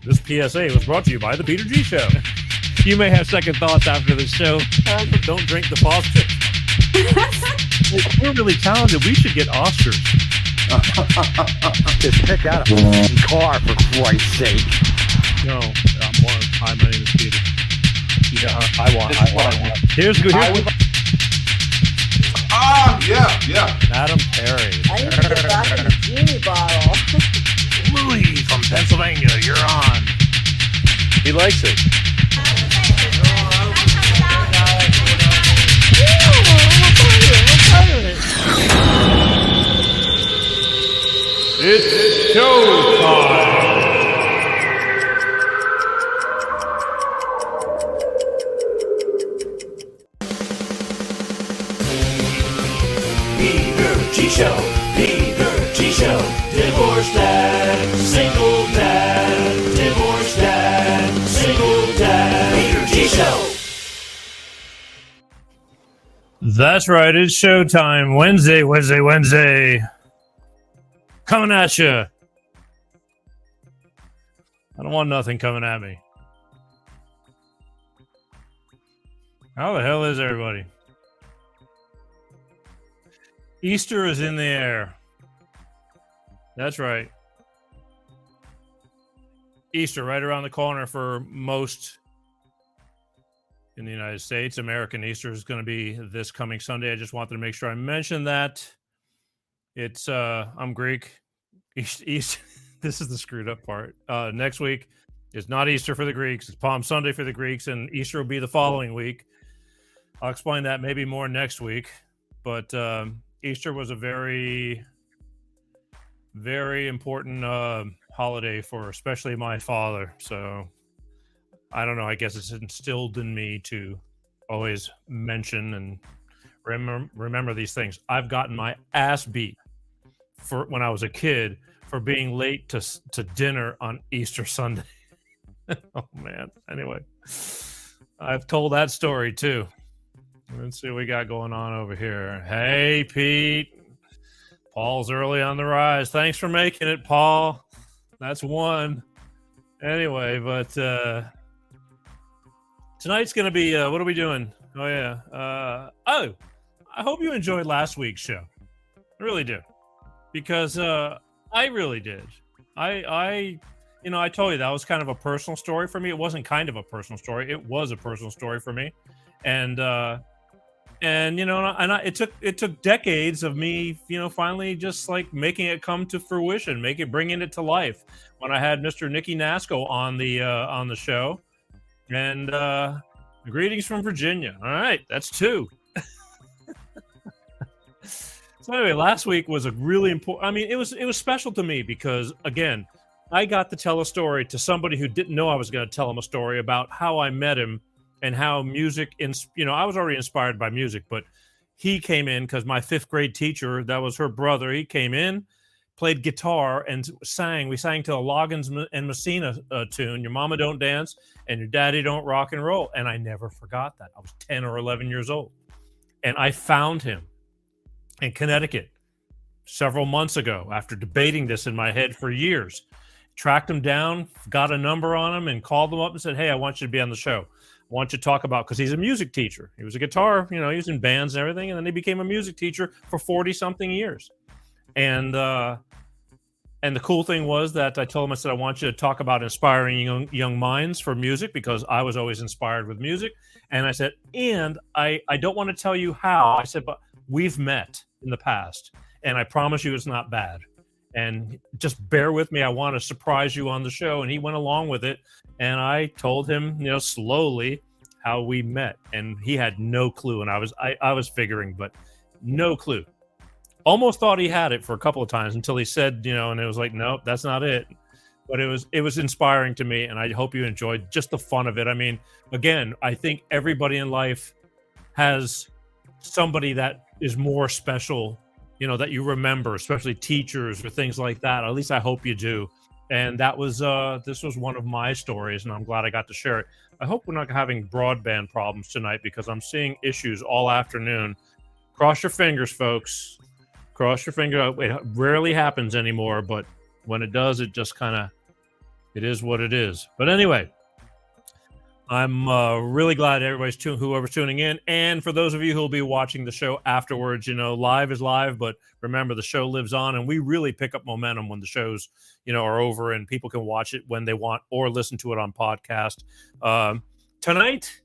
This PSA was brought to you by the Peter G Show. You may have second thoughts after the show. Don't drink the positive. We're really talented. We should get Oscars. Just pick out a car, for Christ's sake. No, hi, my name is Peter. Yeah, I want. Here's good. Yeah. Madam Perry. I need to get back in the genie bottle. Louis from Pennsylvania, you're on. He likes it. It's showtime. Peter G Show, Peter G Show, divorce dad, single dad, divorce dad, single dad, Peter G Show. That's right. It's showtime. Wednesday. Coming at you. I don't want nothing coming at me. How the hell is everybody? Easter is in the air. That's right. Easter right around the corner for most in the United States. American Easter is going to be this coming Sunday. I just wanted to make sure I mentioned that. It's I'm Greek. East this is the screwed up part. Next week is not Easter for the Greeks. It's Palm Sunday for the Greeks, and Easter will be the following week. I'll explain that maybe more next week. But Easter was a very, very important holiday for especially my father. So I don't know. I guess it's instilled in me to always mention and remember these things. I've gotten my ass beat for when I was a kid for being late to dinner on Easter Sunday. Oh man. Anyway, I've told that story too. Let's see what we got going on over here. Hey, Pete. Paul's early on the rise. Thanks for making it, Paul. That's one. Anyway, but tonight's going to be, what are we doing? Oh, yeah. I hope you enjoyed last week's show. I really do. Because I really did. I told you that was kind of a personal story for me. It wasn't kind of a personal story. It was a personal story for me. And it took decades of me, finally just like making it come to fruition, bringing it to life. When I had Mr. Nicky Nasco on the show, and greetings from Virginia. All right, that's two. So anyway, last week was a really important. I mean, it was special to me because again, I got to tell a story to somebody who didn't know I was going to tell him a story about how I met him. And how music, I was already inspired by music, but he came in because my fifth grade teacher, that was her brother, he came in, played guitar, and sang. We sang to a Loggins and Messina tune, Your Mama Don't Dance, and Your Daddy Don't Rock and Roll. And I never forgot that. I was 10 or 11 years old. And I found him in Connecticut several months ago after debating this in my head for years. Tracked him down, got a number on him, and called him up and said, hey, I want you to be on the show. Want to talk about, because he's a music teacher. He was a guitar, he was in bands and everything, and then he became a music teacher for 40-something years. And the cool thing was that I told him, I said, I want you to talk about inspiring young minds for music, because I was always inspired with music. And I said, and I don't want to tell you how. I said, but we've met in the past, and I promise you it's not bad. And just bear with me. I want to surprise you on the show. And he went along with it. And I told him, slowly how we met. And he had no clue. And I was figuring, but no clue. Almost thought he had it for a couple of times until he said, and it was like, nope, that's not it. But it was inspiring to me. And I hope you enjoyed just the fun of it. I mean, again, I think everybody in life has somebody that is more special, that you remember, especially teachers or things like that. At least I hope you do. And that was this was one of my stories, and I'm glad I got to share it. I hope we're not having broadband problems tonight because I'm seeing issues all afternoon. Cross your fingers, folks. Cross your finger. It rarely happens anymore, but when it does, it just it is what it is. But anyway, I'm really glad everybody's whoever's tuning in. And for those of you who will be watching the show afterwards, live is live, but remember the show lives on, and we really pick up momentum when the shows, are over and people can watch it when they want or listen to it on podcast. Tonight,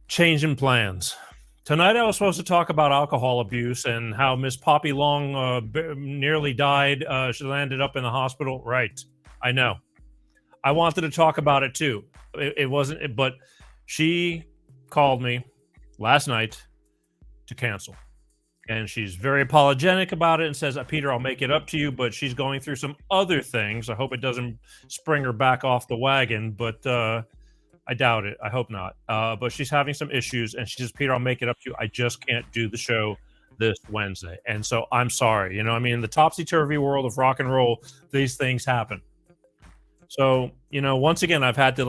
changing plans. Tonight, I was supposed to talk about alcohol abuse and how Miss Poppy Long nearly died. She landed up in the hospital. Right. I know. I wanted to talk about it too. It wasn't, but she called me last night to cancel. And she's very apologetic about it and says, Peter, I'll make it up to you, but she's going through some other things. I hope it doesn't spring her back off the wagon, but I doubt it. I hope not. But she's having some issues, and she says, Peter, I'll make it up to you. I just can't do the show this Wednesday. And so I'm sorry. In the topsy-turvy world of rock and roll, these things happen. So, once again, I've had to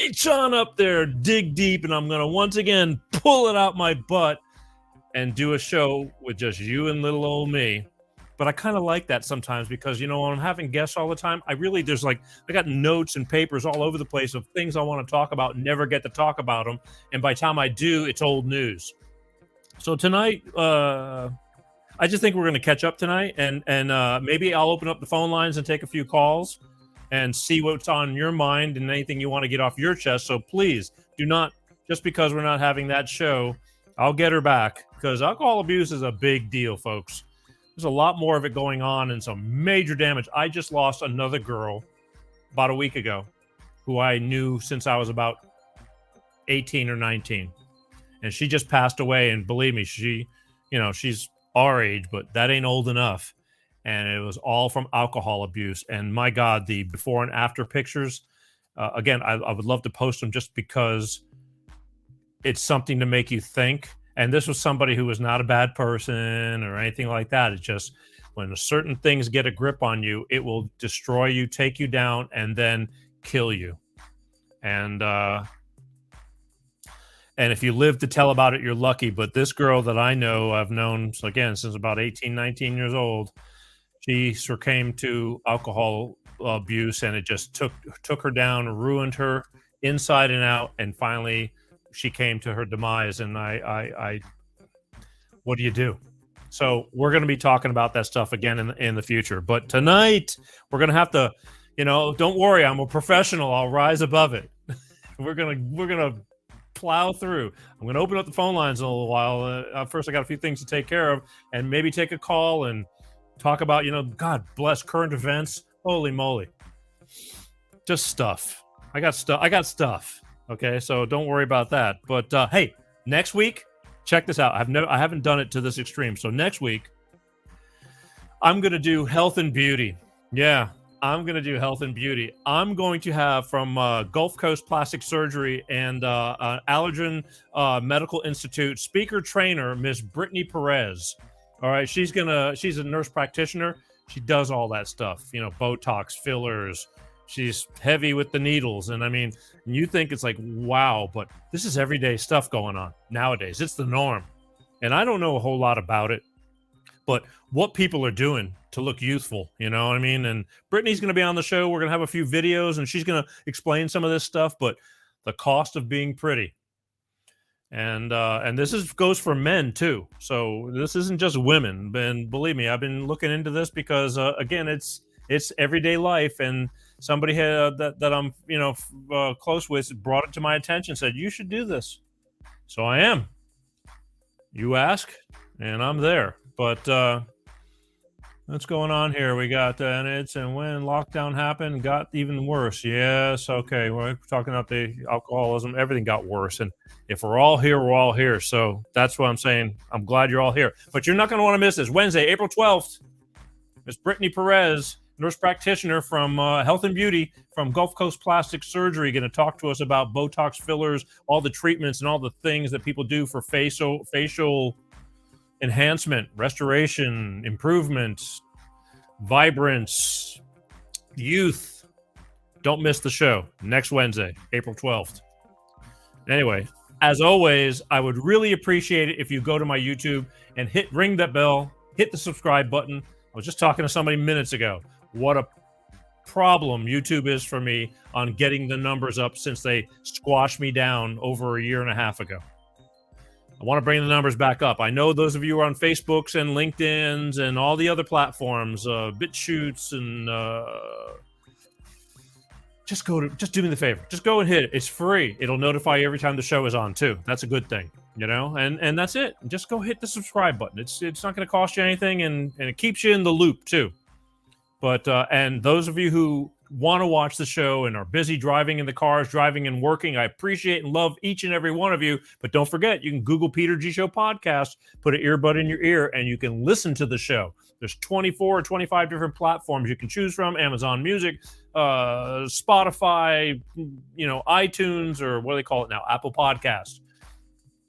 reach on up there, dig deep, and I'm going to once again pull it out my butt and do a show with just you and little old me. But I kind of like that sometimes because, when I'm having guests all the time, I got notes and papers all over the place of things I want to talk about, never get to talk about them. And by the time I do, it's old news. So tonight, I just think we're going to catch up tonight. And maybe I'll open up the phone lines and take a few calls and see what's on your mind and anything you want to get off your chest. So please do not, just because we're not having that show, I'll get her back because alcohol abuse is a big deal, folks. There's a lot more of it going on and some major damage. I just lost another girl about a week ago who I knew since I was about 18 or 19. And she just passed away. And believe me, she's our age, but that ain't old enough. And it was all from alcohol abuse. And my God, the before and after pictures, again, I would love to post them just because it's something to make you think. And this was somebody who was not a bad person or anything like that. It's just when certain things get a grip on you, it will destroy you, take you down, and then kill you. And if you live to tell about it, you're lucky. But this girl that I know, I've known, again, since about 18, 19 years old, she succumbed to alcohol abuse, and it just took her down, ruined her inside and out, and finally she came to her demise. And I what do you do? So we're going to be talking about that stuff again in the future. But tonight we're going to have to, don't worry, I'm a professional. I'll rise above it. We're gonna plow through. I'm going to open up the phone lines in a little while. First, I got a few things to take care of, and maybe take a call and talk about, God bless, current events. Holy moly, just stuff. I got stuff. Okay, so don't worry about that. But hey, next week, check this out. I haven't done it to this extreme. So next week, I'm going to do health and beauty. Yeah, I'm going to do health and beauty. I'm going to have from Gulf Coast Plastic Surgery and Allergan Medical Institute speaker trainer, Miss Brittany Perez. All right, she's a nurse practitioner. She does all that stuff, Botox, fillers. She's heavy with the needles. And I mean, you think it's like, wow, but this is everyday stuff going on nowadays. It's the norm. And I don't know a whole lot about it, but what people are doing to look youthful, you know what I mean? And Brittany's going to be on the show. We're going to have a few videos and she's going to explain some of this stuff, but the cost of being pretty. And this goes for men too. So this isn't just women. And believe me, I've been looking into this because again, it's everyday life. And somebody that I'm close with brought it to my attention, said you should do this. So I am. You ask, and I'm there. But what's going on here? We got and when lockdown happened, got even worse. Yes, okay. We're talking about the alcoholism. Everything got worse, and if we're all here, we're all here. So that's what I'm saying. I'm glad you're all here. But you're not going to want to miss this. Wednesday, April 12th, Miss Brittany Perez, nurse practitioner from Health and Beauty from Gulf Coast Plastic Surgery, going to talk to us about Botox fillers, all the treatments and all the things that people do for facial enhancement, restoration, improvement, vibrance, youth. Don't miss the show next Wednesday, April 12th. Anyway, as always, I would really appreciate it if you go to my YouTube and ring that bell, hit the subscribe button. I was just talking to somebody minutes ago. What a problem YouTube is for me on getting the numbers up since they squashed me down over a year and a half ago. I want to bring the numbers back up. I know those of you who are on Facebooks and LinkedIn's and all the other platforms, BitChutes and just do me the favor. Just go and hit it. It's free. It'll notify you every time the show is on too. That's a good thing, you know. And that's it. Just go hit the subscribe button. It's not going to cost you anything, and it keeps you in the loop too. But and those of you who want to watch the show and are busy driving in the cars, driving and working, I appreciate and love each and every one of you. But don't forget, you can Google Peter G Show podcast, put an earbud in your ear, and you can listen to the show. There's 24 or 25 different platforms you can choose from: Amazon Music, Spotify, iTunes, or what do they call it now? Apple Podcasts.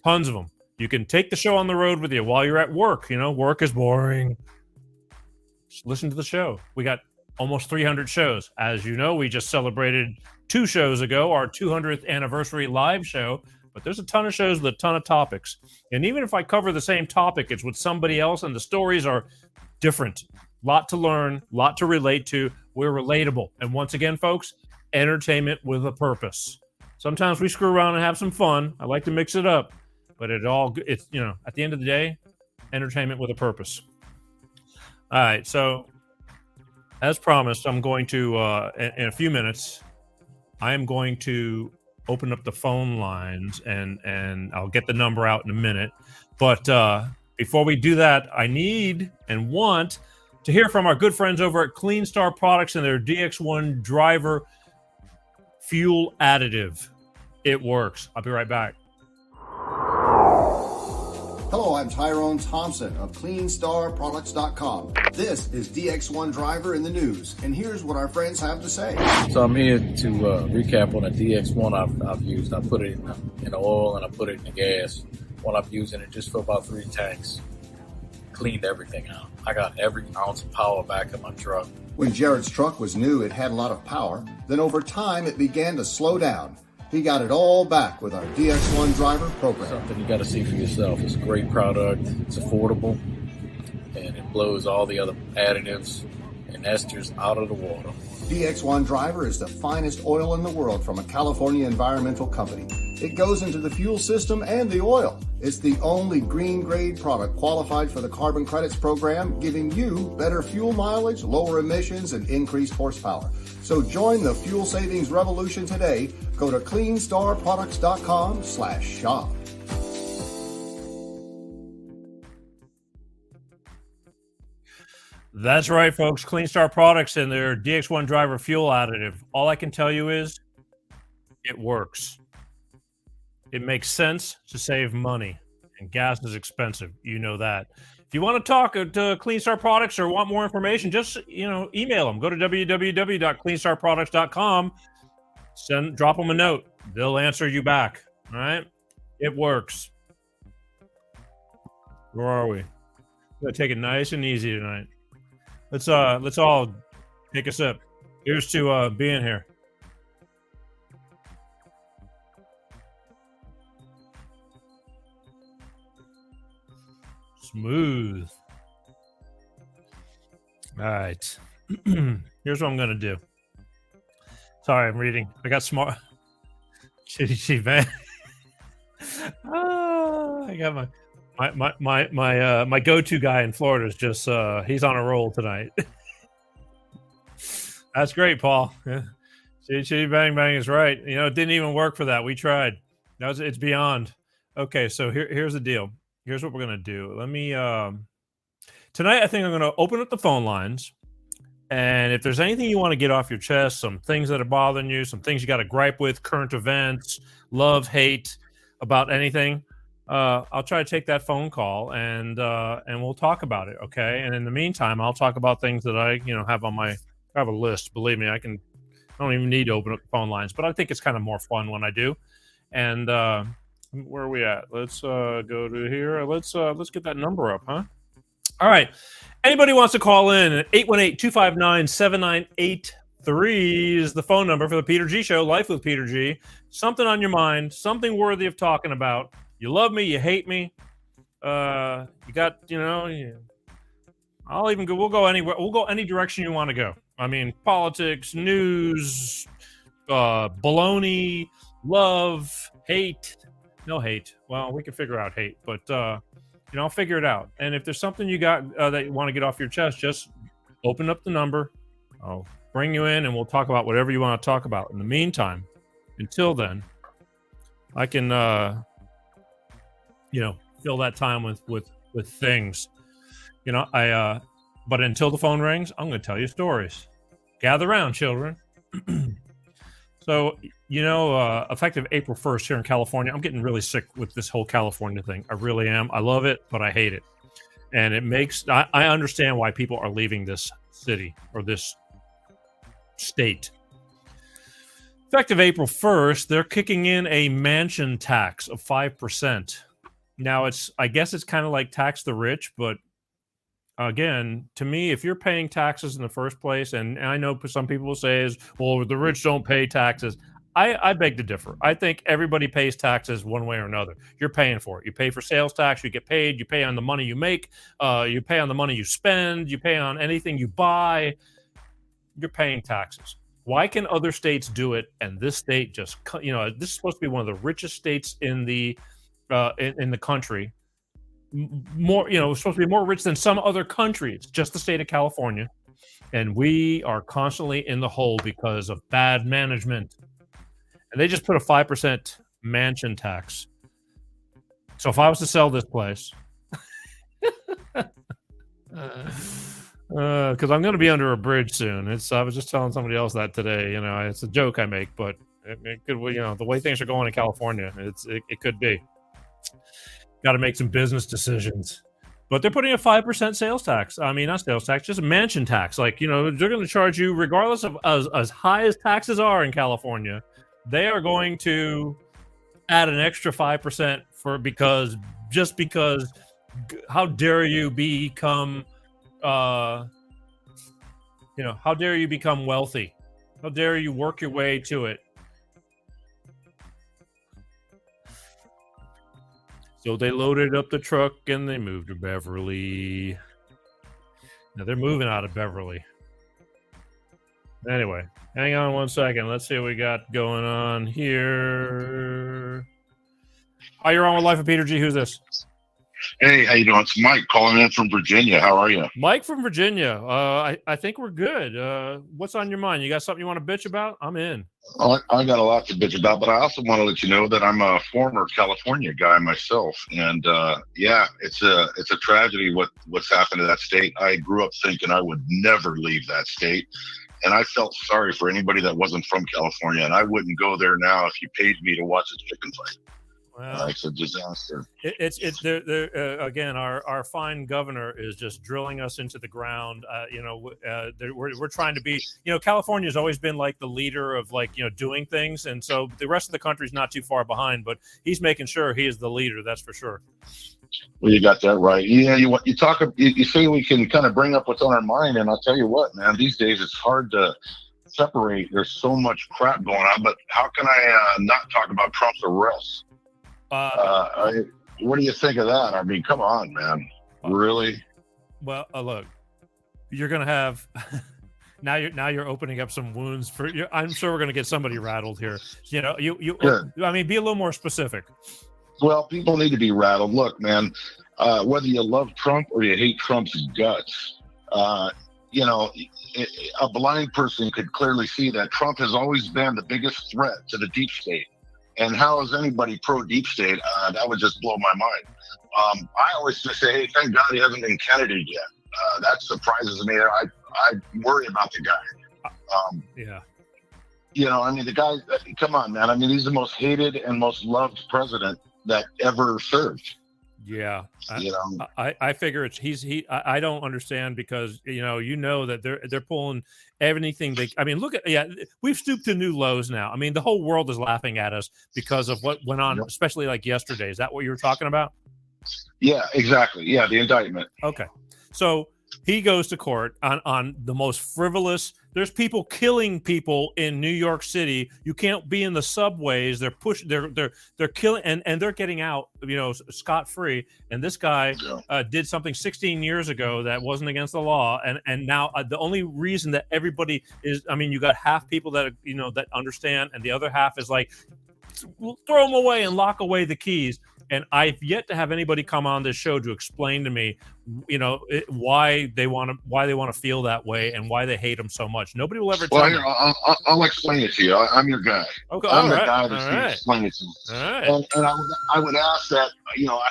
Tons of them. You can take the show on the road with you while you're at work. Work is boring. Just listen to the show. We got almost 300 shows. As you know, we just celebrated 2 shows ago our 200th anniversary live show. But there's a ton of shows with a ton of topics. And even if I cover the same topic, it's with somebody else, and the stories are different. Lot to learn, lot to relate to. We're relatable. And once again, folks, entertainment with a purpose. Sometimes we screw around and have some fun. I like to mix it up. But it's at the end of the day, entertainment with a purpose. All right, so as promised, I'm going to, in a few minutes, I am going to open up the phone lines, and I'll get the number out in a minute. But before we do that, I need and want to hear from our good friends over at Clean Star Products and their DX1 driver fuel additive. It works. I'll be right back. Hello, I'm Tyrone Thompson of CleanStarProducts.com. This is DX1 Driver in the News, and here's what our friends have to say. So I'm here to recap on the DX1 I've used. I put it in the oil and I put it in the gas. While I'm using it just for about 3 tanks. Cleaned everything out. I got every ounce of power back in my truck. When Jared's truck was new, it had a lot of power. Then over time, it began to slow down. He got it all back with our DX1 Driver program. Something you got to see for yourself. It's a great product. It's affordable. And it blows all the other additives and esters out of the water. DX1 Driver is the finest oil in the world from a California environmental company. It goes into the fuel system and the oil. It's the only green grade product qualified for the carbon credits program, giving you better fuel mileage, lower emissions, and increased horsepower. So join the fuel savings revolution today. Go to CleanStarProducts.com/shop. That's right, folks. Clean Star Products and their DX1 driver fuel additive. All I can tell you is it works. It makes sense to save money, and gas is expensive. You know that. If you want to talk to Clean Star Products or want more information, just email them. Go to www.cleanstarproducts.com. Drop them a note. They'll answer you back. All right? It works. Where are we? We're gonna take it nice and easy tonight. Let's all take a sip. Here's to being here. Smooth. All right. Here's what I'm gonna do. Sorry, I'm reading. I got smart. Shitty man. I got my go-to guy in Florida is just he's on a roll tonight. That's great, Paul. Yeah. Chitty bang bang is right. It didn't even work for that. We tried. It's beyond. Okay, so here's the deal. Here's what we're gonna do. Let me tonight. I think I'm gonna open up the phone lines, and if there's anything you want to get off your chest, some things that are bothering you, some things you got to gripe with, current events, love, hate, about anything. I'll try to take that phone call and we'll talk about it, okay? And in the meantime, I'll talk about things that I have on I have a list. Believe me, I don't even need to open up the phone lines, but I think it's kind of more fun when I do. And Where are we at? Let's go to here. Let's get that number up, huh? All right. Anybody wants to call in at 818-259-7983 is the phone number for the Peter G Show, Life with Peter G. Something on your mind, something worthy of talking about. You love me, you hate me. You got, I'll even go. We'll go anywhere. We'll go any direction you want to go. I mean, politics, news, baloney, love, hate. No hate. Well, we can figure out hate, but I'll figure it out. And if there's something you got that you want to get off your chest, just open up the number. I'll bring you in, and we'll talk about whatever you want to talk about. In the meantime, until then, I can, fill that time with things. But until the phone rings, I'm going to tell you stories. Gather around, children. So, effective April 1st here in California, I'm getting really sick with this whole California thing. I really am. I love it, but I hate it. And it makes, I understand why people are leaving this city or this state. Effective April 1st, they're kicking in a mansion tax of 5%. Now, I guess it's kind of like tax the rich, but again, to me, if you're paying taxes in the first place, and I know some people will say well, the rich don't pay taxes. I beg to differ. I think everybody pays taxes one way or another. You're paying for it. You pay for sales tax, you get paid, you pay on the money you make, you pay on the money you spend, you pay on anything you buy. You're paying taxes. Why can other states do it and this state just, this is supposed to be one of the richest states in the country. More, it's supposed to be more rich than some other country. It's just the state of California, and we are constantly in the hole because of bad management. And they just put a 5% mansion tax. So if I was to sell this place, because I'm going to be under a bridge soon. I was just telling somebody else that today. It's a joke I make, but it could, the way things are going in California, it could be. Got to make some business decisions. But they're putting a 5% sales tax. I mean, not sales tax, just a mansion tax. Like, they're going to charge you, regardless of as high as taxes are in California, they are going to add an extra 5% because how dare you become, how dare you become wealthy? How dare you work your way to it? So they loaded up the truck and they moved to Beverly. Now they're moving out of Beverly. Anyway, hang on one second. Let's see what we got going on here. Hi, you're on with Life of Peter G. Who's this? Hey, how you doing? It's Mike calling in from Virginia. How are you? Mike from Virginia. I think we're good. What's on your mind? You got something you want to bitch about? I'm in. I got a lot to bitch about, but I also want to let you know that I'm a former California guy myself, and it's a tragedy what's happened to that state. I grew up thinking I would never leave that state, and I felt sorry for anybody that wasn't from California, and I wouldn't go there now if you paid me to watch a chicken fight. Well, it's a disaster. Again, our fine governor is just drilling us into the ground. We're trying to be, California has always been like the leader of doing things. And so the rest of the country is not too far behind, but he's making sure he is the leader. That's for sure. Well, you got that right. Yeah. You say we can kind of bring up what's on our mind. And I'll tell you what, man, these days it's hard to separate. There's so much crap going on, but how can I not talk about Trump's arrest? What do you think of that? I mean, come on, man. Really? Well, look, you're gonna have now you're opening up some wounds for. I'm sure we're gonna get somebody rattled here. I mean, be a little more specific. Well, people need to be rattled. Look, man, whether you love Trump or you hate Trump's guts, a blind person could clearly see that Trump has always been the biggest threat to the deep state. And how is anybody pro-deep state? That would just blow my mind. I always just say, hey, thank God he hasn't been Kennedy yet. That surprises me. I worry about the guy. The guy, come on, man. I mean, he's the most hated and most loved president that ever served. Yeah, You know, I figure it's I don't understand because you know that they're pulling everything they. I mean, look at we've stooped to new lows now. I mean, the whole world is laughing at us because of what went on, Yep. especially like yesterday. Is that what you were talking about? yeah, exactly. Yeah, the indictment. Okay, so he goes to court on the most frivolous. There's people killing people in New York City. You can't be in the subways. They're they're killing and they're getting out, scot free. And this guy did something 16 years ago that wasn't against the law. And now the only reason that everybody is, I mean, you got half people that that understand, and the other half is like, throw them away and lock away the keys. And I've yet to have anybody come on this show to explain to me, why they want to feel that way and why they hate them so much. Nobody will ever tell Well, me. here, I'll explain it to you. I'm your guy. Okay, I'm the right, guy that's going to explain it to you. All right. And I would ask that,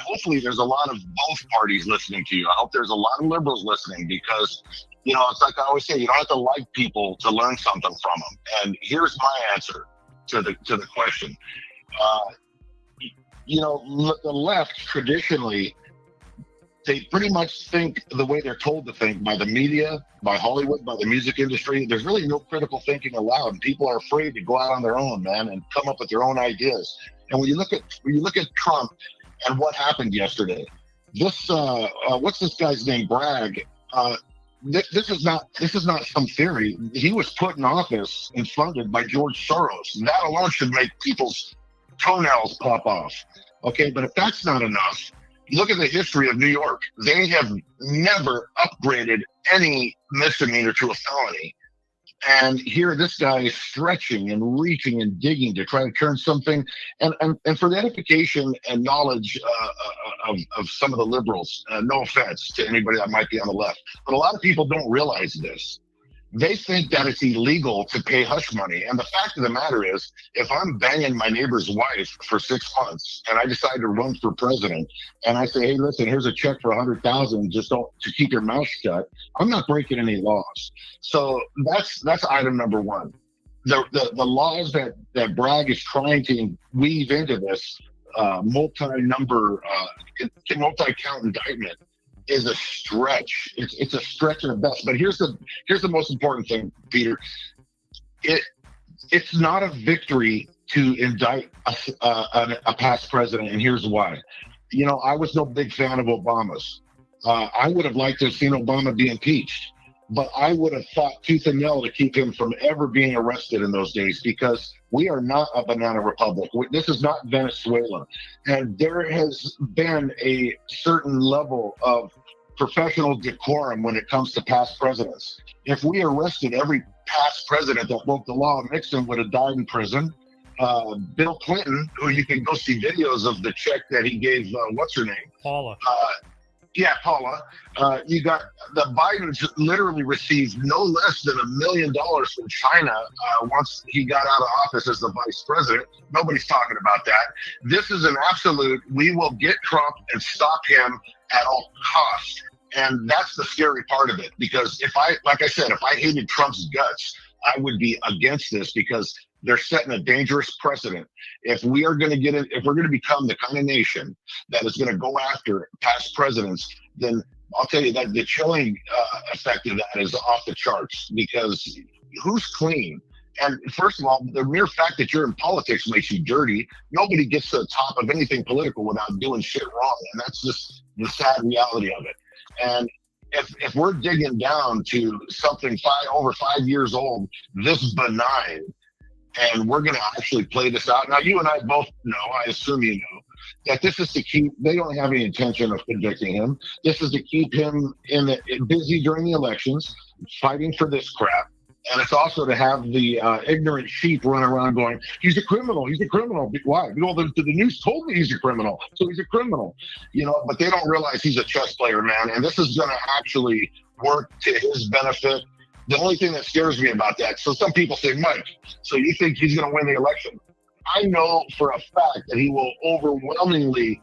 hopefully there's a lot of both parties listening to you. I hope there's a lot of liberals listening because, it's like I always say, you don't have to like people to learn something from them. And here's my answer to the question. The left traditionally, they pretty much think the way they're told to think by the media, by Hollywood, by the music industry. There's really no critical thinking allowed. People are afraid to go out on their own, man, and come up with their own ideas. And when you look at Trump and what happened yesterday, this what's this guy's name, Bragg? This is not some theory. He was put in office and funded by George Soros. And that alone should make people's toenails pop off. Okay, but if that's not enough, look at the history of New York. They have never upgraded any misdemeanor to a felony. And here this guy is stretching and reaching and digging to try to turn something. And for the edification and knowledge of some of the liberals, no offense to anybody that might be on the left, but a lot of people don't realize this. They think that it's illegal to pay hush money. And the fact of the matter is, if I'm banging my neighbor's wife for 6 months and I decide to run for president and I say, hey, listen, here's a check for $100,000 to keep your mouth shut, I'm not breaking any laws. So that's item number one. The laws that Bragg is trying to weave into this multi-count indictment is a stretch. It's a stretch at best. But here's the most important thing, Peter. It's not a victory to indict a past president, and here's why. I was no big fan of Obama's. I would have liked to have seen Obama be impeached, but I would have fought tooth and nail to keep him from ever being arrested in those days because we are not a banana republic. This is not Venezuela. And there has been a certain level of professional decorum when it comes to past presidents. If we arrested every past president that broke the law, Nixon would have died in prison. Bill Clinton, who you can go see videos of the check that he gave, what's her name? Paula. Paula. You got the Bidens literally received no less than $1 million from China once he got out of office as the vice president. Nobody's talking about that. This is an absolute, we will get Trump and stop him at all costs. And that's the scary part of it, because like I said, if I hated Trump's guts, I would be against this because they're setting a dangerous precedent. If we're going to become the kind of nation that is going to go after past presidents, then I'll tell you that the chilling effect of that is off the charts, because who's clean? And first of all, the mere fact that you're in politics makes you dirty. Nobody gets to the top of anything political without doing shit wrong. And that's just the sad reality of it. And if we're digging down to something over 5 years old, this benign, and we're going to actually play this out. Now, you and I both know, I assume you know, that this is to keep, they don't have any intention of convicting him. This is to keep him busy during the elections, fighting for this crap. And it's also to have the ignorant sheep run around going, he's a criminal, he's a criminal. Why? Well, the news told me he's a criminal, so he's a criminal. But they don't realize he's a chess player, man. And this is going to actually work to his benefit. The only thing that scares me about that, so some people say, Mike, so you think he's going to win the election? I know for a fact that he will overwhelmingly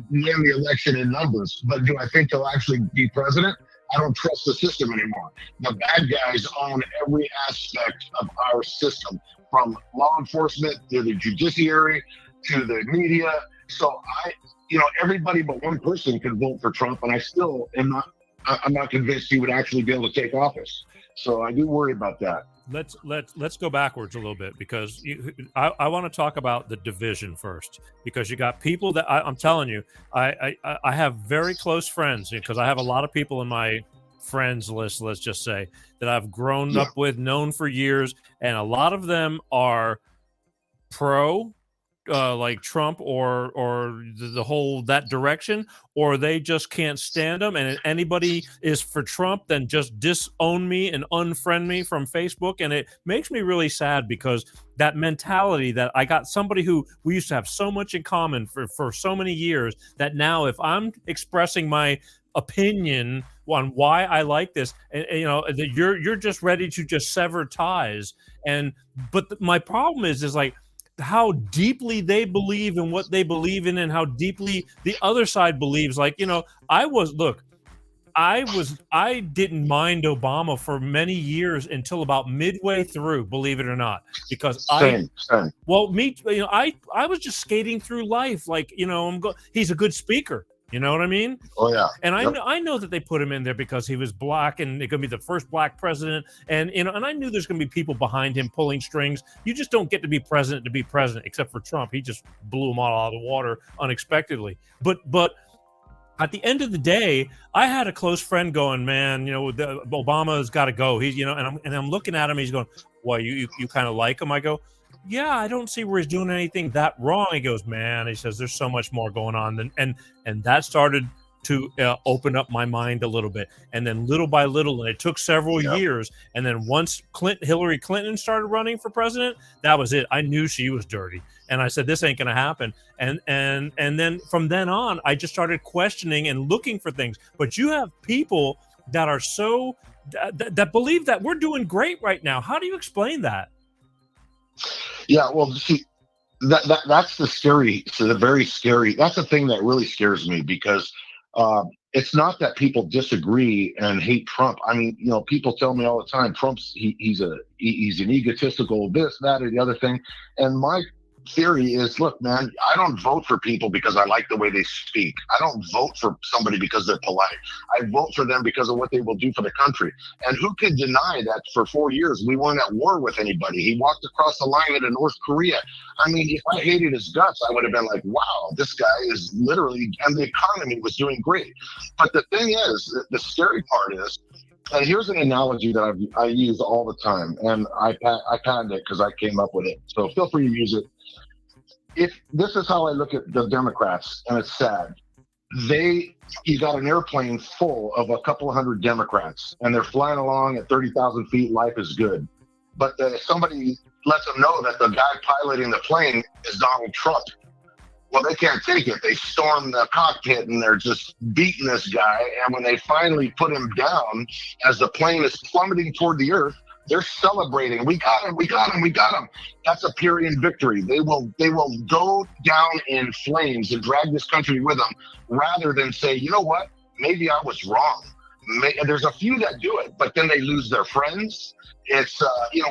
win the election in numbers, but do I think he'll actually be president? I don't trust the system anymore. The bad guys own every aspect of our system, from law enforcement to the judiciary to the media. So everybody but one person could vote for Trump, and I still am not. I'm not convinced he would actually be able to take office. So I do worry about that. Let's go backwards a little bit, because I want to talk about the division first, because you got people that I'm telling you, I have very close friends, because I have a lot of people in my friends list, let's just say, that I've grown up with, known for years, and a lot of them are pro like Trump or the whole that direction, or they just can't stand him, and if anybody is for Trump, then just disown me and unfriend me from Facebook. And it makes me really sad, because that mentality that I got somebody who we used to have so much in common for so many years, that now if I'm expressing my opinion on why I like this, and that you're just ready to just sever ties. But my problem is like how deeply they believe in what they believe in, and how deeply the other side believes. Like, I didn't mind Obama for many years until about midway through, believe it or not, because Same. well, me, I was just skating through life. Like, he's a good speaker. You know what I mean? Oh yeah. And I know that they put him in there because he was black, and it's going to be the first black president. And and I knew there's going to be people behind him pulling strings. You just don't get to be president, except for Trump. He just blew them all out of the water unexpectedly. But at the end of the day, I had a close friend going, man, Obama's got to go. He's, and I'm looking at him. He's going, well, you kind of like him? I go, yeah, I don't see where he's doing anything that wrong. He goes, man, he says, there's so much more going on. And that started to open up my mind a little bit. And then little by little, and it took several years. And then once Hillary Clinton started running for president, that was it. I knew she was dirty. And I said, this ain't going to happen. And then from then on, I just started questioning and looking for things. But you have people that are so that believe that we're doing great right now. How do you explain that? Yeah, well, see, that's the very scary. That's the thing that really scares me, because it's not that people disagree and hate Trump. I mean, people tell me all the time, Trump's he's an egotistical this, that, or the other thing. And my theory is, look, man, I don't vote for people because I like the way they speak. I don't vote for somebody because they're polite. I vote for them because of what they will do for the country. And who can deny that for 4 years we weren't at war with anybody? He walked across the line into North Korea. I mean, if I hated his guts, I would have been like, wow, this guy is literally, and the economy was doing great. But the thing is, the scary part is, and here's an analogy that I use all the time, and I patented it because I came up with it. So feel free to use it. If this is how I look at the Democrats, and it's sad. You got an airplane full of a couple hundred Democrats, and they're flying along at 30,000 feet. Life is good, but somebody lets them know that the guy piloting the plane is Donald Trump. Well, they can't take it. They storm the cockpit and they're just beating this guy. And when they finally put him down, as the plane is plummeting toward the earth, they're celebrating. We got him. We got him. We got him. That's a Pyrrhian victory. They will go down in flames and drag this country with them, rather than say, you know what? Maybe I was wrong. There's a few that do it, but then they lose their friends. It's,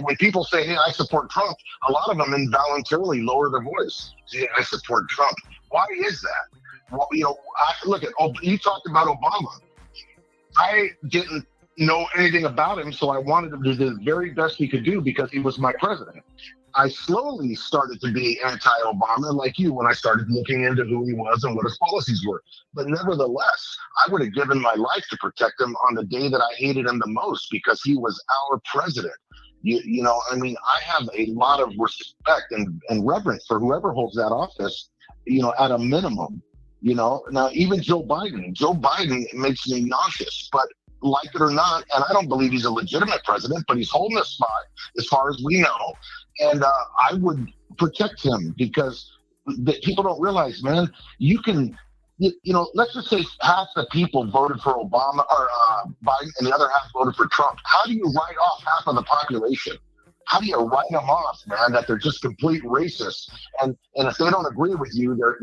when people say, hey, I support Trump, a lot of them involuntarily lower their voice. Say, I support Trump. Why is that? Well, you talked about Obama. I didn't know anything about him, so I wanted him to do the very best he could do because he was my president. I slowly started to be anti-Obama, like you, when I started looking into who he was and what his policies were. But nevertheless, I would have given my life to protect him on the day that I hated him the most, because he was our president. I have a lot of respect and reverence for whoever holds that office, at a minimum. Now even Joe Biden makes me nauseous, but like it or not, and I don't believe he's a legitimate president, but he's holding a spot as far as we know. And I would protect him, because people don't realize, man, you can, let's just say half the people voted for Obama or Biden and the other half voted for Trump. How do you write off half of the population? How do you write them off, man, that they're just complete racists? And if they don't agree with you, they're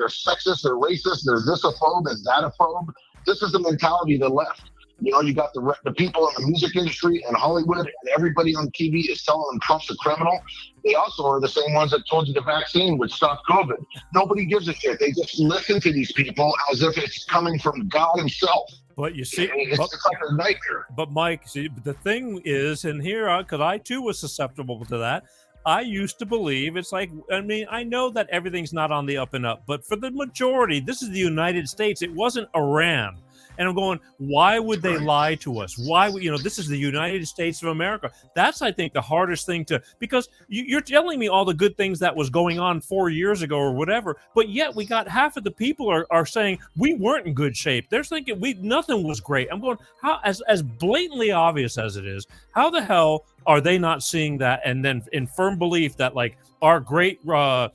sexist, they're racist, they're thisophobe and thatophobe. This is the mentality of the left. You know, you got the people in the music industry and Hollywood, and everybody on TV is telling them Trump's a criminal. They also are the same ones that told you the vaccine would stop COVID. Nobody gives a shit. They just listen to these people as if it's coming from God himself. But you see, it's like a nightmare. But Mike, see, the thing is, and here, because I too was susceptible to that, I used to believe it's like, I mean, I know that everything's not on the up and up, but for the majority, this is the United States. It wasn't Iran. And I'm going, why would they lie to us? Why would, this is the United States of America. That's, I think, the hardest thing because you're telling me all the good things that was going on 4 years ago or whatever, but yet we got half of the people are saying we weren't in good shape. They're thinking nothing was great. I'm going, how, as blatantly obvious as it is, how the hell are they not seeing that? And then in firm belief that, like, our great, not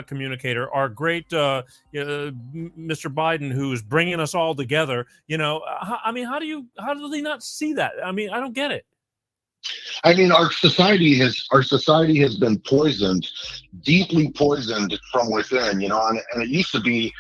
communicator, our great Mr. Biden, who's bringing us all together, I mean, how do they not see that? I mean, I don't get it. I mean, our society has been poisoned, deeply poisoned from within, and it used to be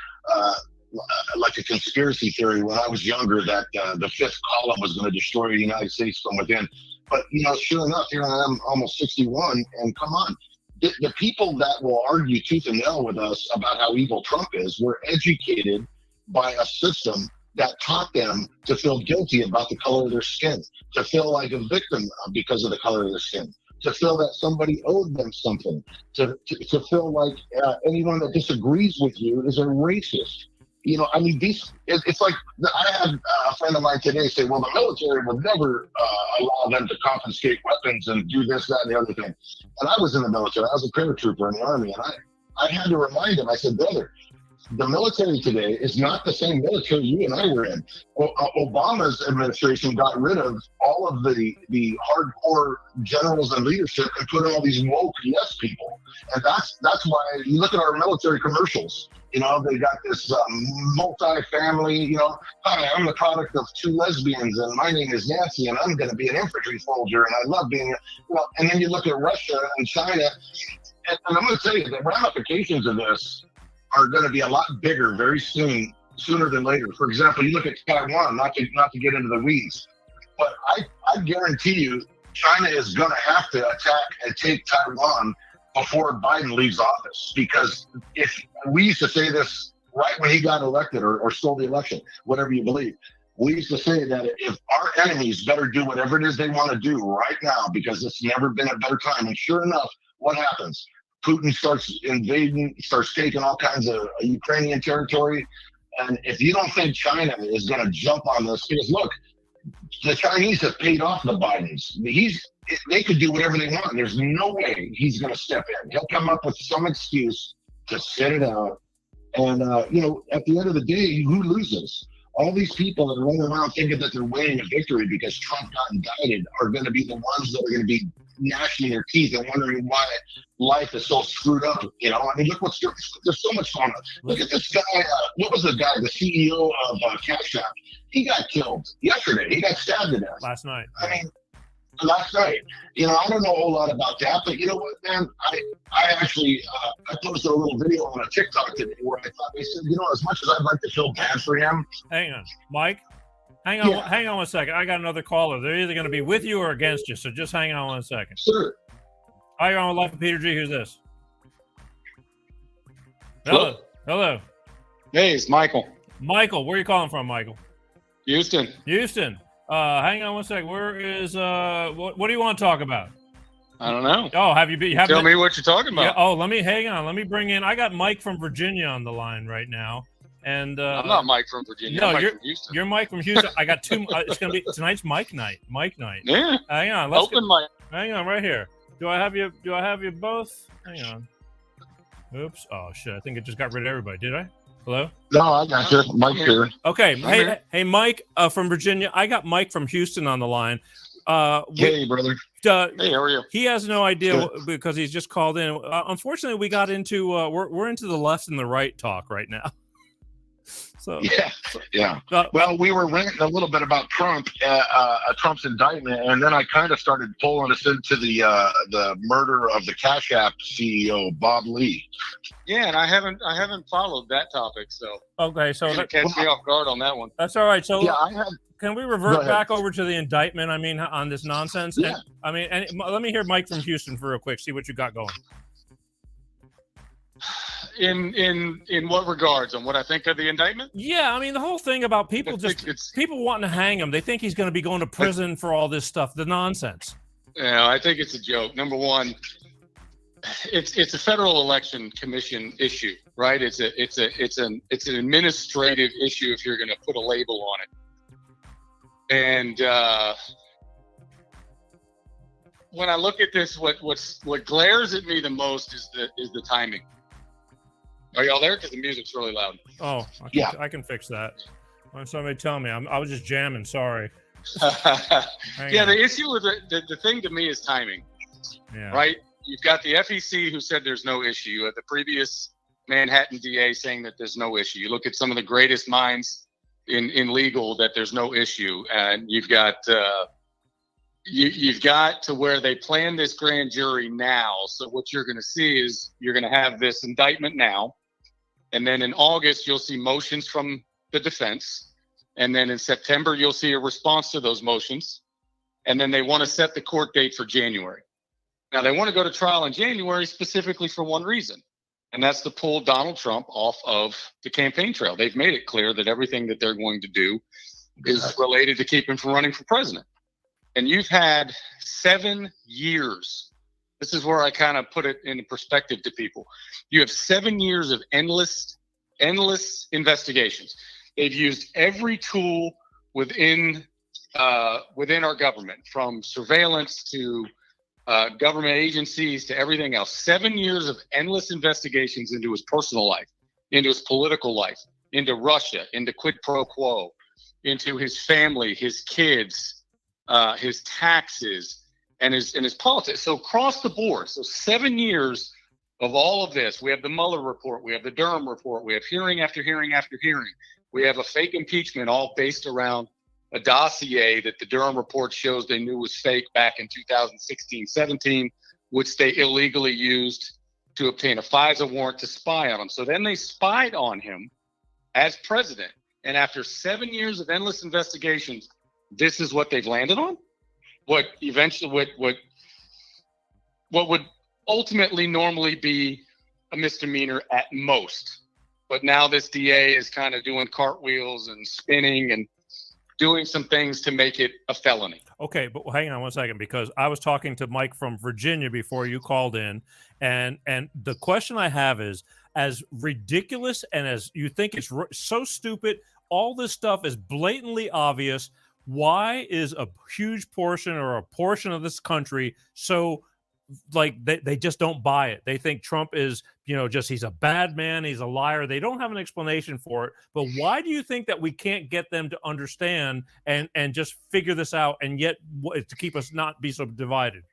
like a conspiracy theory when I was younger that the fifth column was going to destroy the United States from within. But, sure enough, here I am almost 61, and come on. The people that will argue tooth and nail with us about how evil Trump is were educated by a system that taught them to feel guilty about the color of their skin, to feel like a victim because of the color of their skin, to feel that somebody owed them something, to feel like anyone that disagrees with you is a racist. I mean, it's like I had a friend of mine today say, well, the military would never allow them to confiscate weapons and do this, that, and the other thing. And I was in the military. I was a paratrooper in the Army. And I had to remind him, I said, brother, the military today is not the same military you and I were in. Obama's administration got rid of all of the hardcore generals and leadership and put all these woke yes people. And that's why you look at our military commercials. They got this multi-family, hi, I'm the product of two lesbians and my name is Nancy and I'm going to be an infantry soldier and I love being, and then you look at Russia and China, and I'm going to tell you the ramifications of this are going to be a lot bigger very sooner than later. For example, you look at Taiwan, not to get into the weeds, but I guarantee you China is going to have to attack and take Taiwan before Biden leaves office, because if we used to say this right when he got elected or stole the election, whatever you believe, we used to say that if our enemies better do whatever it is they want to do right now, because it's never been a better time. And sure enough, what happens? Putin starts invading, starts taking all kinds of Ukrainian territory. And if you don't think China is going to jump on this, because look, the Chinese have paid off the Bidens. They could do whatever they want. There's no way he's going to step in. He'll come up with some excuse to sit it out. And, at the end of the day, who loses? All these people that are running around thinking that they're winning a victory because Trump got indicted are going to be the ones that are going to be gnashing their teeth and wondering why life is so screwed up. I mean, look there's so much going on. Look at this guy. What was the guy, the CEO of Cash App? He got killed yesterday. He got stabbed to death. Last night. I mean, last night. I don't know a whole lot about that, but you know what, man? I actually I posted a little video on a TikTok today where I thought, they said, as much as I'd like to feel bad for him. Hang on, Mike. Hang on 1 second. I got another caller. They're either going to be with you or against you, so just hang on 1 second. Sure. Hi, you're on with Life of Peter G. Who's this? Hello. Hello. Hey, it's Michael. Michael, where are you calling from, Michael? Houston. Hang on 1 second. Where is what do you want to talk about? I don't know. Oh, have you been? Tell me what you're talking about. Yeah, oh, hang on. Let me bring in. I got Mike from Virginia on the line right now, and I'm not Mike from Virginia. No, I'm Mike you're from Houston. You're Mike from Houston. I got two. It's gonna be tonight's Mike night. Yeah. Hang on. Mike. Hang on, right here. Do I have you both? Hang on. Oops. Oh shit. I think it just got rid of everybody. Did I? Hello? No, I got you. Mike here. Okay. Hey, Mike from Virginia. I got Mike from Houston on the line. Hey, brother. Hey, how are you? He has no idea because he's just called in. Unfortunately, we got into we're into the left and the right talk right now. So yeah. Well, we were ranting a little bit about Trump's indictment, and then I kind of started pulling us into the murder of the Cash App CEO Bob Lee. Yeah, and I haven't followed that topic, so okay, so catch me off guard on that one. That's all right. So yeah, I have. can we Go revert ahead. back over to the indictment? I mean, on this nonsense. Yeah. And let me hear Mike from Houston for real quick. See what you got going. In what regards? On what I think of the indictment? Yeah, I mean, the whole thing about people people wanting to hang him. They think he's going to be going to prison for all this stuff. The nonsense. Yeah, I think it's a joke. Number one, it's a federal election commission issue, right? It's an administrative issue if you're going to put a label on it. And when I look at this, what glares at me the most is the timing. Are y'all there? Because the music's really loud. Oh, I can fix that. Why somebody tell me? I was just jamming. Sorry. The issue with the thing to me is timing. Yeah. Right? You've got the FEC who said there's no issue. You have the previous Manhattan DA saying that there's no issue. You look at some of the greatest minds in legal that there's no issue, and you've got you've got to where they plan this grand jury now. So what you're going to see is you're going to have this indictment now, and then in August you'll see motions from the defense, and then in September you'll see a response to those motions, and then they want to set the court date for January. Now they want to go to trial in January specifically for one reason, and that's to pull Donald Trump off of the campaign trail. They've made it clear that everything that they're going to do is related to keep him from running for president. And you've had 7 years. This is where I kind of put it into perspective to people. You have 7 years of endless investigations. They've used every tool within our government, from surveillance to government agencies to everything else. 7 years of endless investigations into his personal life, into his political life, into Russia, into quid pro quo, into his family, his kids, his taxes, and his politics. So across the board, so 7 years of all of this. We have the Mueller report, we have the Durham report, we have hearing after hearing after hearing. We have a fake impeachment all based around a dossier that the Durham report shows they knew was fake back in 2016-17, which they illegally used to obtain a FISA warrant to spy on him. So then they spied on him as president. And after 7 years of endless investigations, this is what they've landed on. What eventually, what would ultimately normally be a misdemeanor at most. But now this DA is kind of doing cartwheels and spinning and doing some things to make it a felony. Okay, but hang on one second, because I was talking to Mike from Virginia before you called in, and the question I have is, as ridiculous and as you think it's so stupid, all this stuff is blatantly obvious. Why is a huge portion or a portion of this country so like they just don't buy it? They think Trump is, just he's a bad man, he's a liar. They don't have an explanation for it. But why do you think that we can't get them to understand and just figure this out, and yet to keep us not be so divided?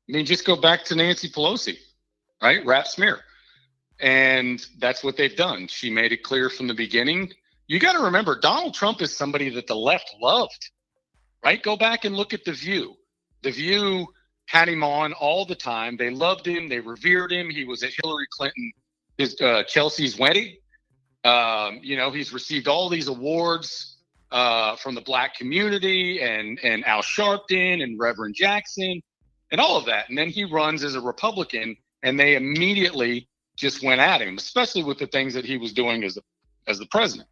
I mean, just go back to Nancy Pelosi, right? Rap smear. And that's what they've done. She made it clear from the beginning. You got to remember, Donald Trump is somebody that the left loved, right? Go back and look at The View. The View had him on all the time. They loved him. They revered him. He was at Hillary Clinton, Chelsea's wedding. He's received all these awards from the black community and Al Sharpton and Reverend Jackson and all of that. And then he runs as a Republican, and they immediately just went at him, especially with the things that he was doing as the president.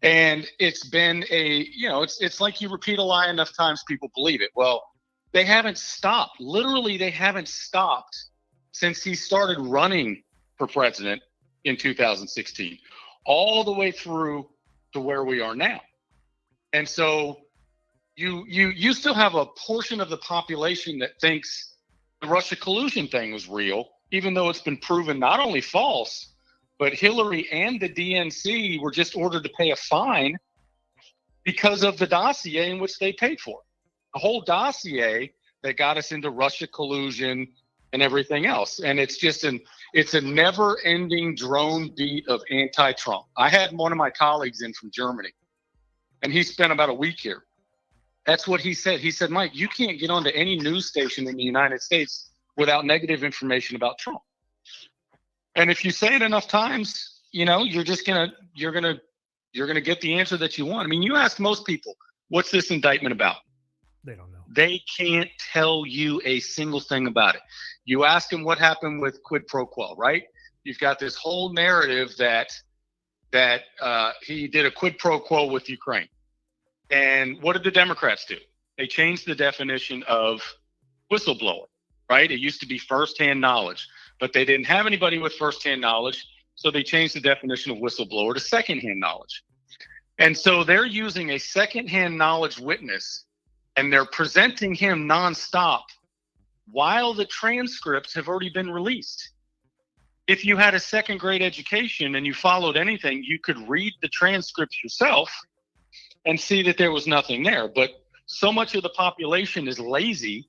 And it's been it's like you repeat a lie enough times, people believe it. Well, they haven't stopped. Literally, they haven't stopped since he started running for president in 2016, all the way through to where we are now. And so you still have a portion of the population that thinks the Russia collusion thing was real, even though it's been proven not only false, but Hillary and the DNC were just ordered to pay a fine because of the dossier in which they paid for it. The whole dossier that got us into Russia collusion and everything else. And it's a never-ending drone beat of anti-Trump. I had one of my colleagues in from Germany, and he spent about a week here. That's what he said. He said, Mike, you can't get onto any news station in the United States without negative information about Trump. And if you say it enough times, you're gonna get the answer that you want. I mean, you ask most people, What's this indictment about? They don't know. They can't tell you a single thing about it. You ask them what happened with quid pro quo, right? You've got this whole narrative that he did a quid pro quo with Ukraine. And what did the Democrats do? They changed the definition of whistleblower, right? It used to be firsthand knowledge, but they didn't have anybody with firsthand knowledge, so they changed the definition of whistleblower to secondhand knowledge. And so they're using a secondhand knowledge witness, and they're presenting him nonstop while the transcripts have already been released. If you had a second grade education and you followed anything, you could read the transcripts yourself and see that there was nothing there. But so much of the population is lazy,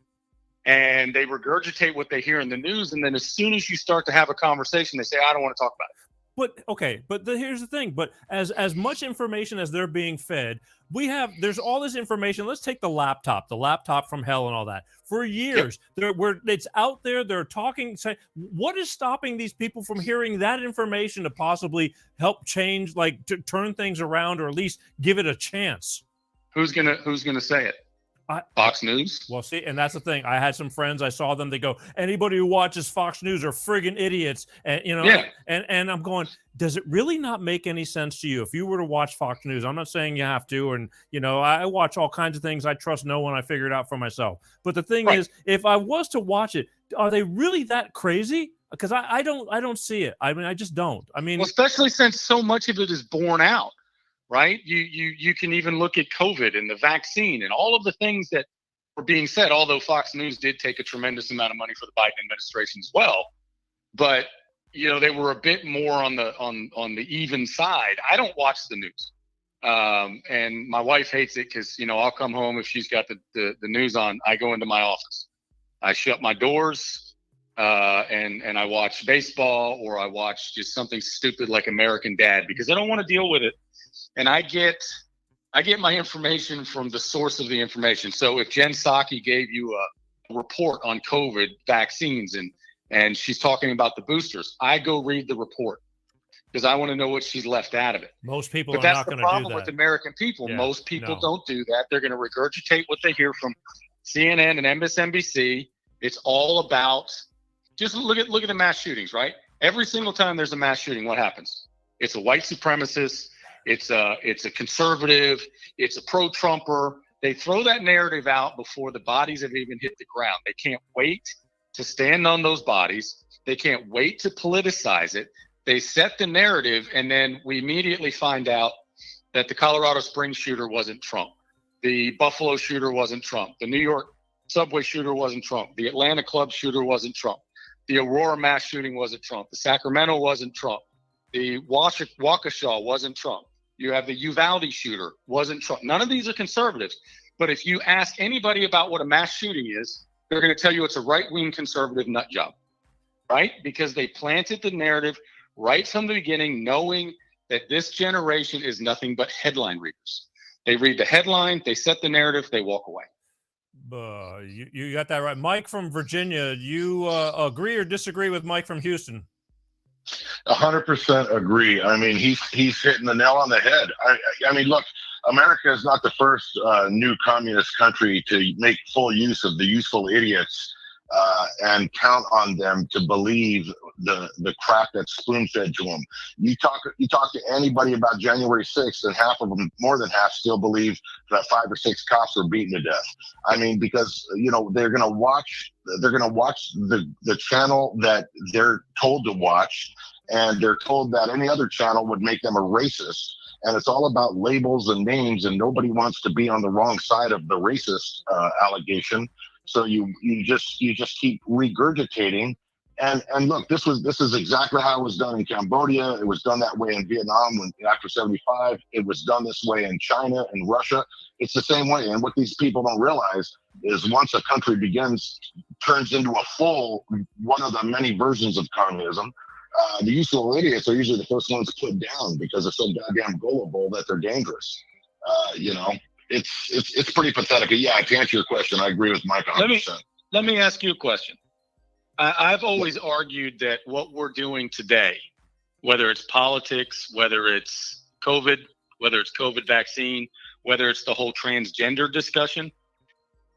and they regurgitate what they hear in the news. And then as soon as you start to have a conversation, they say, I don't want to talk about it. But okay, but here's the thing. But as much information as they're being fed, there's all this information. Let's take the laptop from hell and all that. For years, it's out there. They're talking. What is stopping these people from hearing that information to possibly help change, like to turn things around, or at least give it a chance? Who's gonna say it? Fox News. Well, see, and that's the thing. I had some friends. I saw them. They go, anybody who watches Fox News are friggin' idiots. And and I'm going, does it really not make any sense to you if you were to watch Fox News? I'm not saying you have to, and I watch all kinds of things. I trust no one. I figure it out for myself. But the thing is, if I was to watch it, are they really that crazy? Because I don't see it. I mean, I just don't. I mean, well, especially since so much of it is borne out. Right? You can even look at COVID and the vaccine and all of the things that were being said, although Fox News did take a tremendous amount of money for the Biden administration as well. But, they were a bit more on the even side. I don't watch the news. And my wife hates it because, I'll come home if she's got the news on. I go into my office. I shut my doors and I watch baseball, or I watch just something stupid like American Dad, because I don't want to deal with it. And I get my information from the source of the information. So if Jen Psaki gave you a report on COVID vaccines and she's talking about the boosters, I go read the report because I want to know what she's left out of it. Most people are not going to do that. But that's the problem with American people. Yeah, most people don't do that. They're going to regurgitate what they hear from CNN and MSNBC. It's all about, just look at the mass shootings, right? Every single time there's a mass shooting, what happens? It's a white supremacist. It's a conservative. It's a pro-Trumper. They throw that narrative out before the bodies have even hit the ground. They can't wait to stand on those bodies. They can't wait to politicize it. They set the narrative, and then we immediately find out that the Colorado Springs shooter wasn't Trump. The Buffalo shooter wasn't Trump. The New York subway shooter wasn't Trump. The Atlanta club shooter wasn't Trump. The Aurora mass shooting wasn't Trump. The Sacramento wasn't Trump. The Waukesha wasn't Trump. You have the Uvalde shooter, wasn't Trump. None of these are conservatives. But if you ask anybody about what a mass shooting is, they're going to tell you it's a right-wing conservative nut job, right? Because they planted the narrative right from the beginning, knowing that this generation is nothing but headline readers. They read the headline, they set the narrative, they walk away. You got that right. Mike from Virginia, you agree or disagree with Mike from Houston? 100% agree. I mean, he's hitting the nail on the head. I mean, look, America is not the first new communist country to make full use of the useful idiots and count on them to believe the crap that's spoon-fed to them. You talk to anybody about January 6th, and half of them, more than half, still believe that 5 or 6 cops were beaten to death. I mean, because they're gonna watch the channel that they're told to watch, and they're told that any other channel would make them a racist. And it's all about labels and names, and nobody wants to be on the wrong side of the racist allegation. So you just keep regurgitating. And look, this is exactly how it was done in Cambodia. It was done that way in Vietnam after 75. It was done this way in China and Russia. It's the same way. And what these people don't realize is once a country turns into a full one of the many versions of communism, the useful idiots are usually the first ones put down because they're so goddamn gullible that they're dangerous. It's pretty pathetic. Yeah, to answer your question, I agree with Mike 100%. Let me ask you a question. I've always argued that what we're doing today, whether it's politics, whether it's COVID vaccine, whether it's the whole transgender discussion.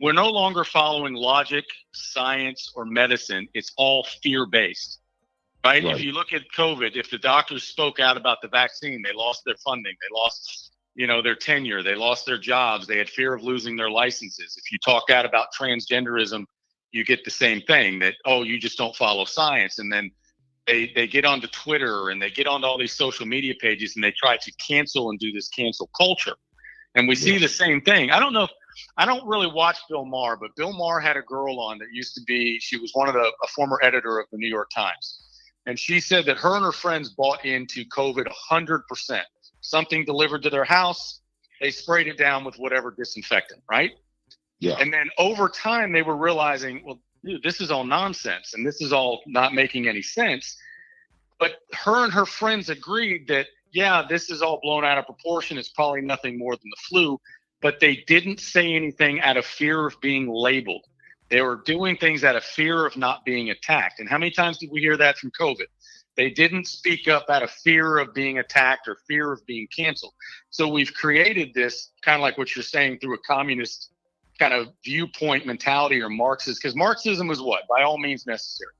We're no longer following logic, science, or medicine. It's all fear-based, right? If you look at COVID, if the doctors spoke out about the vaccine, they lost their funding, they lost, their tenure, they lost their jobs, they had fear of losing their licenses. If you talk out about transgenderism, you get the same thing, that, oh, you just don't follow science. And then they get onto Twitter and they get onto all these social media pages and they try to cancel and do this cancel culture. And we see the same thing. I don't really watch Bill Maher, but Bill Maher had a girl on that used to be, she was a former editor of the New York Times. And she said that her and her friends bought into COVID 100%. Something delivered to their house, they sprayed it down with whatever disinfectant, right? Yeah. And then over time, they were realizing, well, dude, this is all nonsense and this is all not making any sense. But her and her friends agreed that, yeah, this is all blown out of proportion. It's probably nothing more than the flu. But they didn't say anything out of fear of being labeled. They were doing things out of fear of not being attacked. And how many times did we hear that from COVID? They didn't speak up out of fear of being attacked or fear of being canceled. So we've created this kind of like what you're saying through a communist kind of viewpoint mentality or Marxist, because Marxism is what? By all means necessary.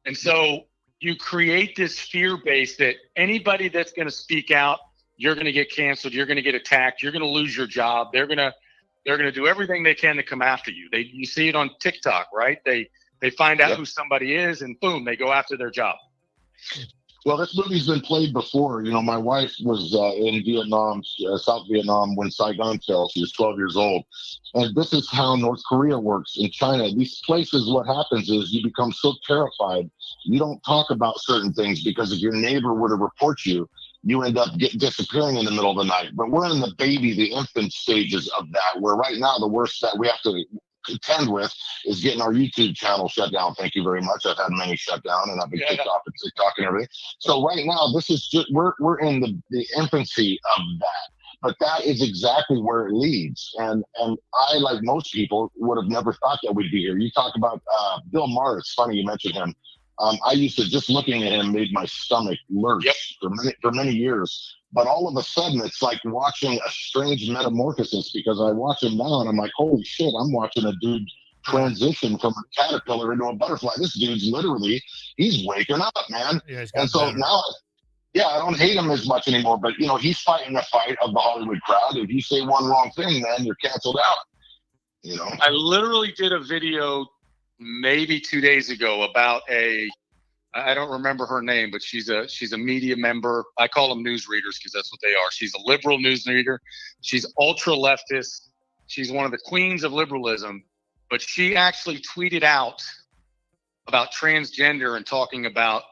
And so you create this fear base that anybody that's going to speak out, you're going to get canceled, you're going to get attacked, you're going to lose your job. They're going to do everything they can to come after you. You see it on TikTok, right? They find out who somebody is and boom, they go after their job. Well, this movie's been played before. My wife was in Vietnam, South Vietnam, when Saigon fell. She was 12 years old. And this is how North Korea works in China. These places, what happens is you become so terrified, you don't talk about certain things, because if your neighbor were to report you, you end up disappearing in the middle of the night. But we're in the infant stages of that, where right now the worst that we have to contend with is getting our YouTube channel shut down. Thank you very much. I've had many shut down and I've been kicked off of TikTok and everything. So right now, this is just, we're in the infancy of that. But that is exactly where it leads. And I, like most people, would have never thought that we'd be here. You talk about Bill Maher. It's funny you mentioned him. I used to, just looking at him made my stomach lurch for many years. But all of a sudden, it's like watching a strange metamorphosis, because I watch him now and I'm like, holy shit, I'm watching a dude transition from a caterpillar into a butterfly. This dude's literally, he's waking up, man. Yeah, and so better. Now, I don't hate him as much anymore, but he's fighting the fight of the Hollywood crowd. If you say one wrong thing, man, you're canceled out. I literally did a video maybe 2 days ago about I don't remember her name, but she's a media member. I call them news readers because that's what they are. She's a liberal news reader. She's ultra leftist. She's one of the queens of liberalism, but she actually tweeted out about transgender and talking about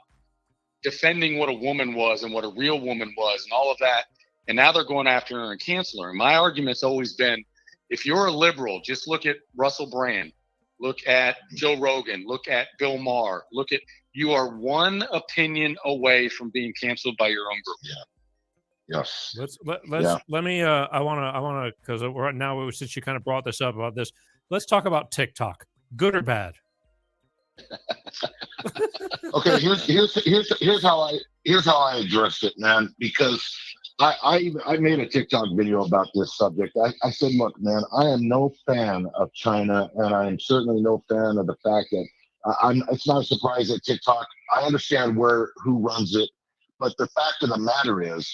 defending what a woman was and what a real woman was and all of that. And now they're going after her and canceling her. And my argument's always been, if you're a liberal, just look at Russell Brand, look at Joe Rogan, look at Bill Maher, you are one opinion away from being canceled by your own group. Yeah. Yes. Let me, I want to, because right now, since you kind of brought this up about this, let's talk about TikTok. Good or bad? Okay. Here's how I addressed it, man, because I made a TikTok video about this subject. I said, look, man, I am no fan of China, and I am certainly no fan of the fact that it's not a surprise that TikTok, I understand who runs it, but the fact of the matter is,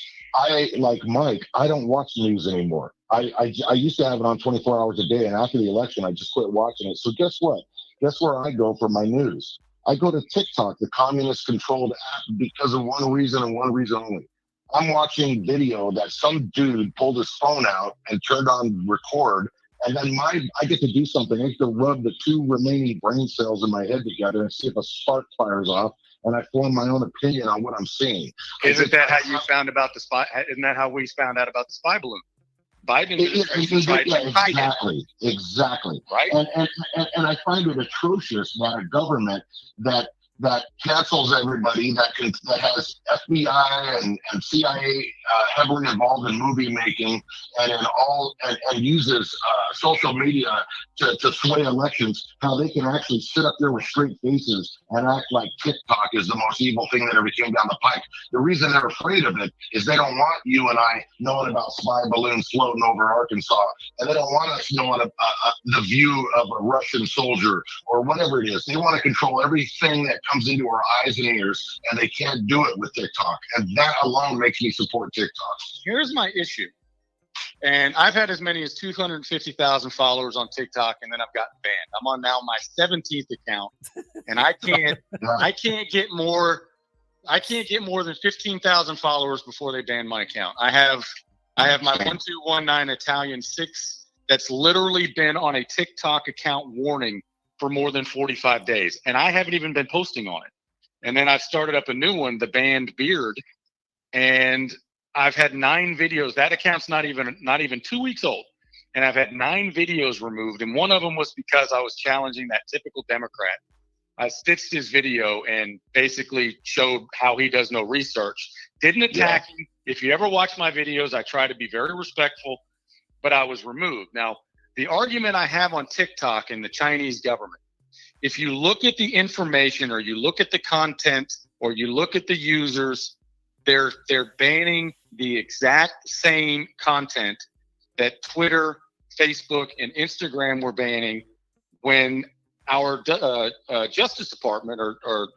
like Mike, I don't watch news anymore. I used to have it on 24 hours a day, and after the election, I just quit watching it. So guess what? Guess where I go for my news? I go to TikTok, the communist-controlled app, because of one reason and one reason only. I'm watching video that some dude pulled his phone out and turned on record, and then I get to do something. I get to rub the two remaining brain cells in my head together and see if a spark fires off, and I form my own opinion on what I'm seeing. Isn't that how you found about the spy? Isn't that how we found out about the spy balloon? Biden exactly. Right. And I find it atrocious that a government that cancels everybody, that has FBI and CIA heavily involved in movie making, and uses social media to sway elections, how they can actually sit up there with straight faces and act like TikTok is the most evil thing that ever came down the pike. The reason they're afraid of it is they don't want you and I knowing about spy balloons floating over Arkansas, and they don't want us knowing the view of a Russian soldier or whatever it is. They want to control everything that comes into our eyes and ears, and they can't do it with TikTok. And that alone makes me support TikTok. Here's my issue. And I've had as many as 250,000 followers on TikTok, and then I've gotten banned. I'm on now my 17th account, and I can't get more than 15,000 followers before they ban my account. I have my 1219 Italian 6 that's literally been on a TikTok account warning for more than 45 days, and I haven't even been posting on it. And then I've started up a new one, the Banned Beard, and I've had 9 videos. That account's not even 2 weeks old, and I've had 9 videos removed. And one of them was because I was challenging that typical Democrat. I stitched his video and basically showed how he does no research. Didn't attack him. If you ever watch my videos, I try to be very respectful, but I was removed. Now, the argument I have on TikTok and the Chinese government, if you look at the information or you look at the content or you look at the users, they're banning the exact same content that Twitter, Facebook, and Instagram were banning when our Justice Department or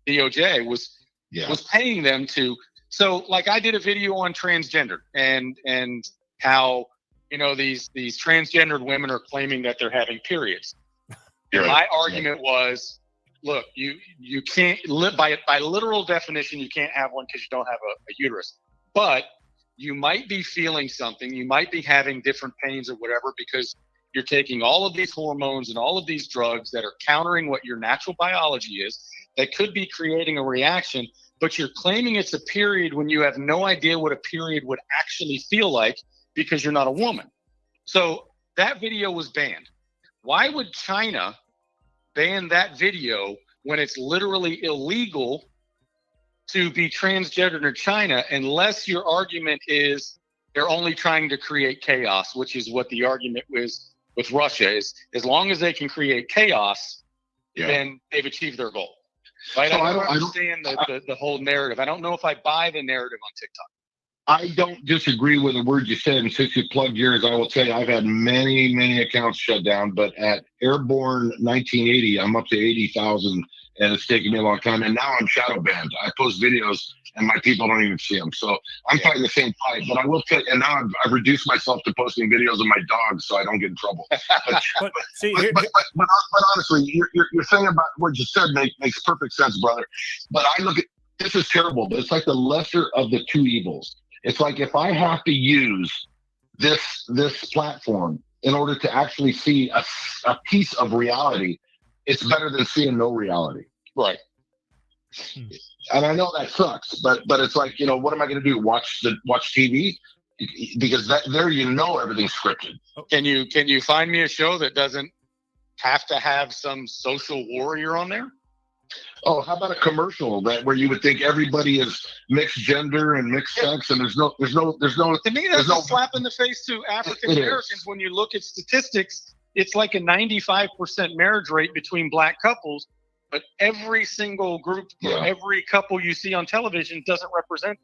DOJ was paying them to. So, like, I did a video on transgender and how, you know, these transgendered women are claiming that they're having periods. And my argument was, look, you can't live by literal definition. You can't have one because you don't have a uterus, but you might be feeling something. You might be having different pains or whatever because you're taking all of these hormones and all of these drugs that are countering what your natural biology is, that could be creating a reaction, but you're claiming it's a period when you have no idea what a period would actually feel like because you're not a woman. So that video was banned. Why would China ban that video when it's literally illegal to be transgendered in China, unless your argument is they're only trying to create chaos, which is what the argument was with Russia is. As long as they can create chaos, then they've achieved their goal. Right? So I don't understand the whole narrative. I don't know if I buy the narrative on TikTok. I don't disagree with the word you said. And since you plugged yours, I will tell you I've had many, many accounts shut down. But at Airborne 1980, I'm up to 80,000, and it's taken me a long time. And now I'm shadow banned. I post videos, and my people don't even see them. So I'm fighting the same fight. But I will tell you, and now I've reduced myself to posting videos of my dogs so I don't get in trouble. But honestly, your thing about what you said makes perfect sense, brother. But I look at this is terrible, but it's like the lesser of the two evils. It's like if I have to use this platform in order to actually see a piece of reality, it's better than seeing no reality. Right. And I know that sucks, but it's like, you know, what am I going to do? Watch TV? Because there you know everything's scripted. Can you find me a show that doesn't have to have some social warrior on there? Oh, how about a commercial where you would think everybody is mixed gender and mixed sex, and there's no. To me, that's a slap in the face to African Americans. When you look at statistics, it's like a 95% marriage rate between black couples, but every single group or every couple you see on television doesn't represent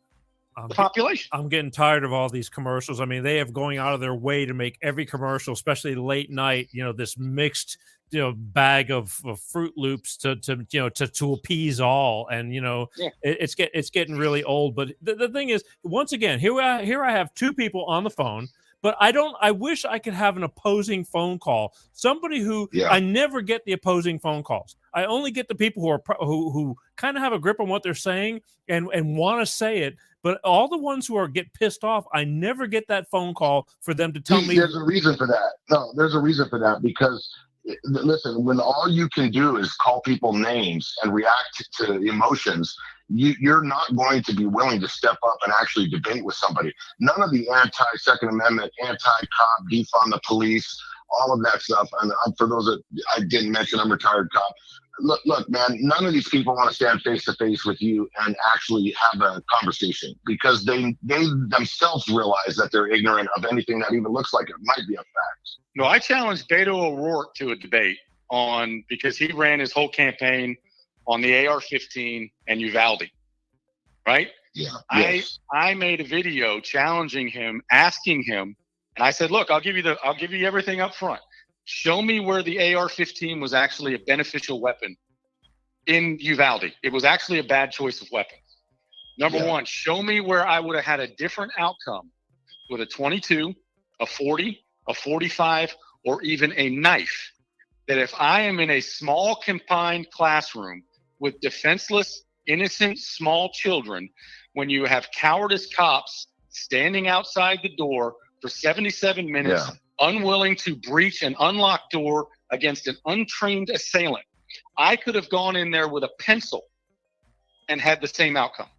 the population. I'm getting tired of all these commercials. I mean, they have going out of their way to make every commercial, especially late night, you know, this mixed, you know, bag of Fruit Loops to appease all. And, you know, it's getting really old. But the thing is, once again, here I have two people on the phone, but I wish I could have an opposing phone call. Somebody who I never get the opposing phone calls. I only get the people who kind of have a grip on what they're saying and want to say it. But all the ones who get pissed off, I never get that phone call for them to tell me. There's a reason for that. No, there's a reason for that because, listen, when all you can do is call people names and react to emotions, you're not going to be willing to step up and actually debate with somebody. None of the anti-Second Amendment, anti-cop, defund the police, all of that stuff. And for those that I didn't mention, I'm a retired cop. Look, man, none of these people want to stand face to face with you and actually have a conversation because they themselves realize that they're ignorant of anything that even looks like it might be a fact. No, I challenged Beto O'Rourke to a debate because he ran his whole campaign on the AR-15 and Uvalde, right? Yeah. I made a video challenging him, asking him, and I said, look, I'll give you everything up front. Show me where the AR-15 was actually a beneficial weapon in Uvalde. It was actually a bad choice of weapon. Number one, show me where I would have had a different outcome with a 22, a 40, a 45, or even a knife. That if I am in a small confined classroom with defenseless, innocent, small children, when you have cowardice cops standing outside the door for 77 minutes, unwilling to breach an unlocked door against an untrained assailant, I could have gone in there with a pencil and had the same outcome.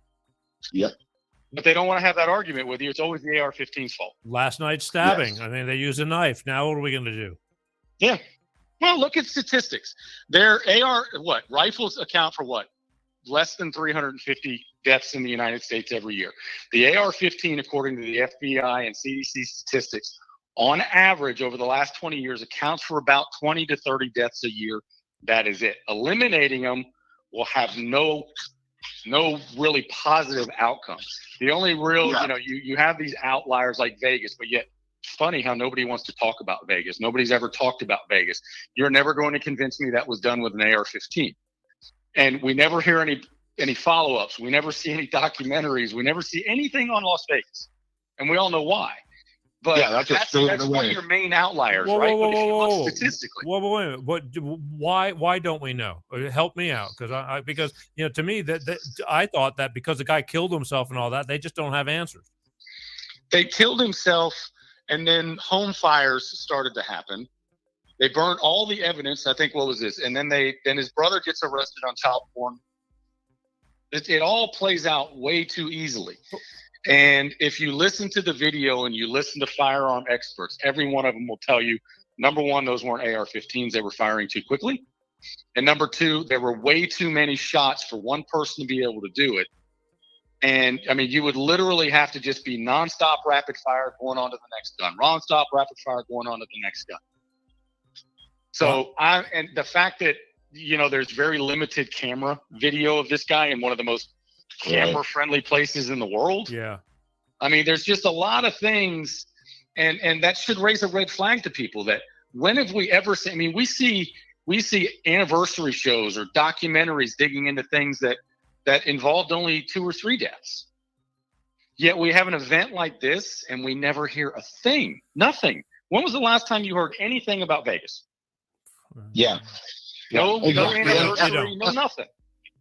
Yep. But they don't want to have that argument with you. It's always the AR-15's fault. Last night's stabbing. I mean, they used a knife. Now what are we going to do? Yeah. Well, look at statistics. Their rifles account for what? Less than 350 deaths in the United States every year. The AR-15, according to the FBI and CDC statistics, on average over the last 20 years accounts for about 20 to 30 deaths a year. That is it. Eliminating them will have no really positive outcomes. The only real, you have these outliers like Vegas, but yet it's funny how nobody wants to talk about Vegas. Nobody's ever talked about Vegas. You're never going to convince me that was done with an AR-15. And we never hear any follow-ups. We never see any documentaries. We never see anything on Las Vegas. And we all know why. But that's one of your main outliers, right? But if you look statistically. Why don't we know? Help me out, because to me that I thought that because the guy killed himself and all that, they just don't have answers. They killed himself, and then home fires started to happen. They burned all the evidence. I think, what was this? And then his brother gets arrested on child porn. It all plays out way too easily. And if you listen to the video and you listen to firearm experts, every one of them will tell you, number one, those weren't AR-15s. They were firing too quickly. And number two, there were way too many shots for one person to be able to do it. And I mean, you would literally have to just be nonstop rapid fire going on to the next gun, nonstop rapid fire going on to the next gun. So and the fact that, there's very limited camera video of this guy in one of the most camera-friendly places in the world. Yeah. I mean, there's just a lot of things, and that should raise a red flag to people that when have we ever seen, I mean, we see anniversary shows or documentaries digging into things that involved only 2 or 3 deaths. Yet we have an event like this and we never hear a thing, nothing. When was the last time you heard anything about Vegas? Yeah. No anniversary, no nothing.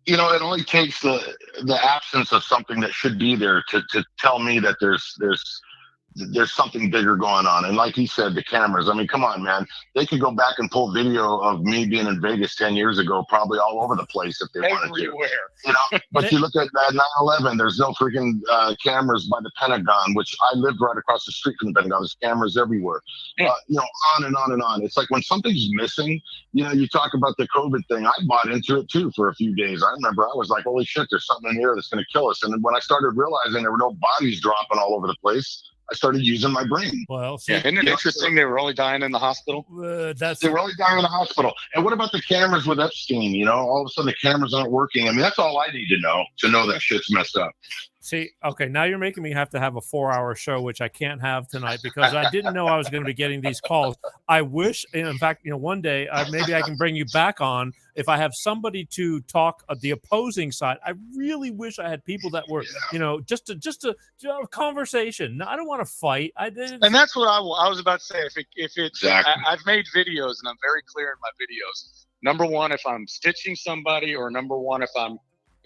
It only takes the absence of something that should be there to tell me that there's something bigger going on. And like he said, the cameras, I mean, come on, man. They could go back and pull video of me being in Vegas 10 years ago, probably all over the place if they wanted to. But you look at that 9/11, there's no freaking cameras by the Pentagon, which I lived right across the street from the Pentagon. There's cameras everywhere. On and on and on. It's like when something's missing, you talk about the COVID thing. I bought into it too for a few days. I remember I was like, holy shit, there's something in here that's going to kill us. And then when I started realizing there were no bodies dropping all over the place, I started using my brain. Well, isn't it interesting they were only dying in the hospital? They were only dying in the hospital. And what about the cameras with Epstein? All of a sudden the cameras aren't working. I mean, that's all I need to know that shit's messed up. See, okay, now you're making me have to have a 4-hour show, which I can't have tonight because I didn't know I was going to be getting these calls. I wish, in fact, one day maybe I can bring you back on if I have somebody to talk the opposing side. I really wish I had people that were, just a conversation. No, I don't want to fight. And that's what I was about to say. If it's, exactly. I've made videos and I'm very clear in my videos. Number one, if I'm stitching somebody, or number one, if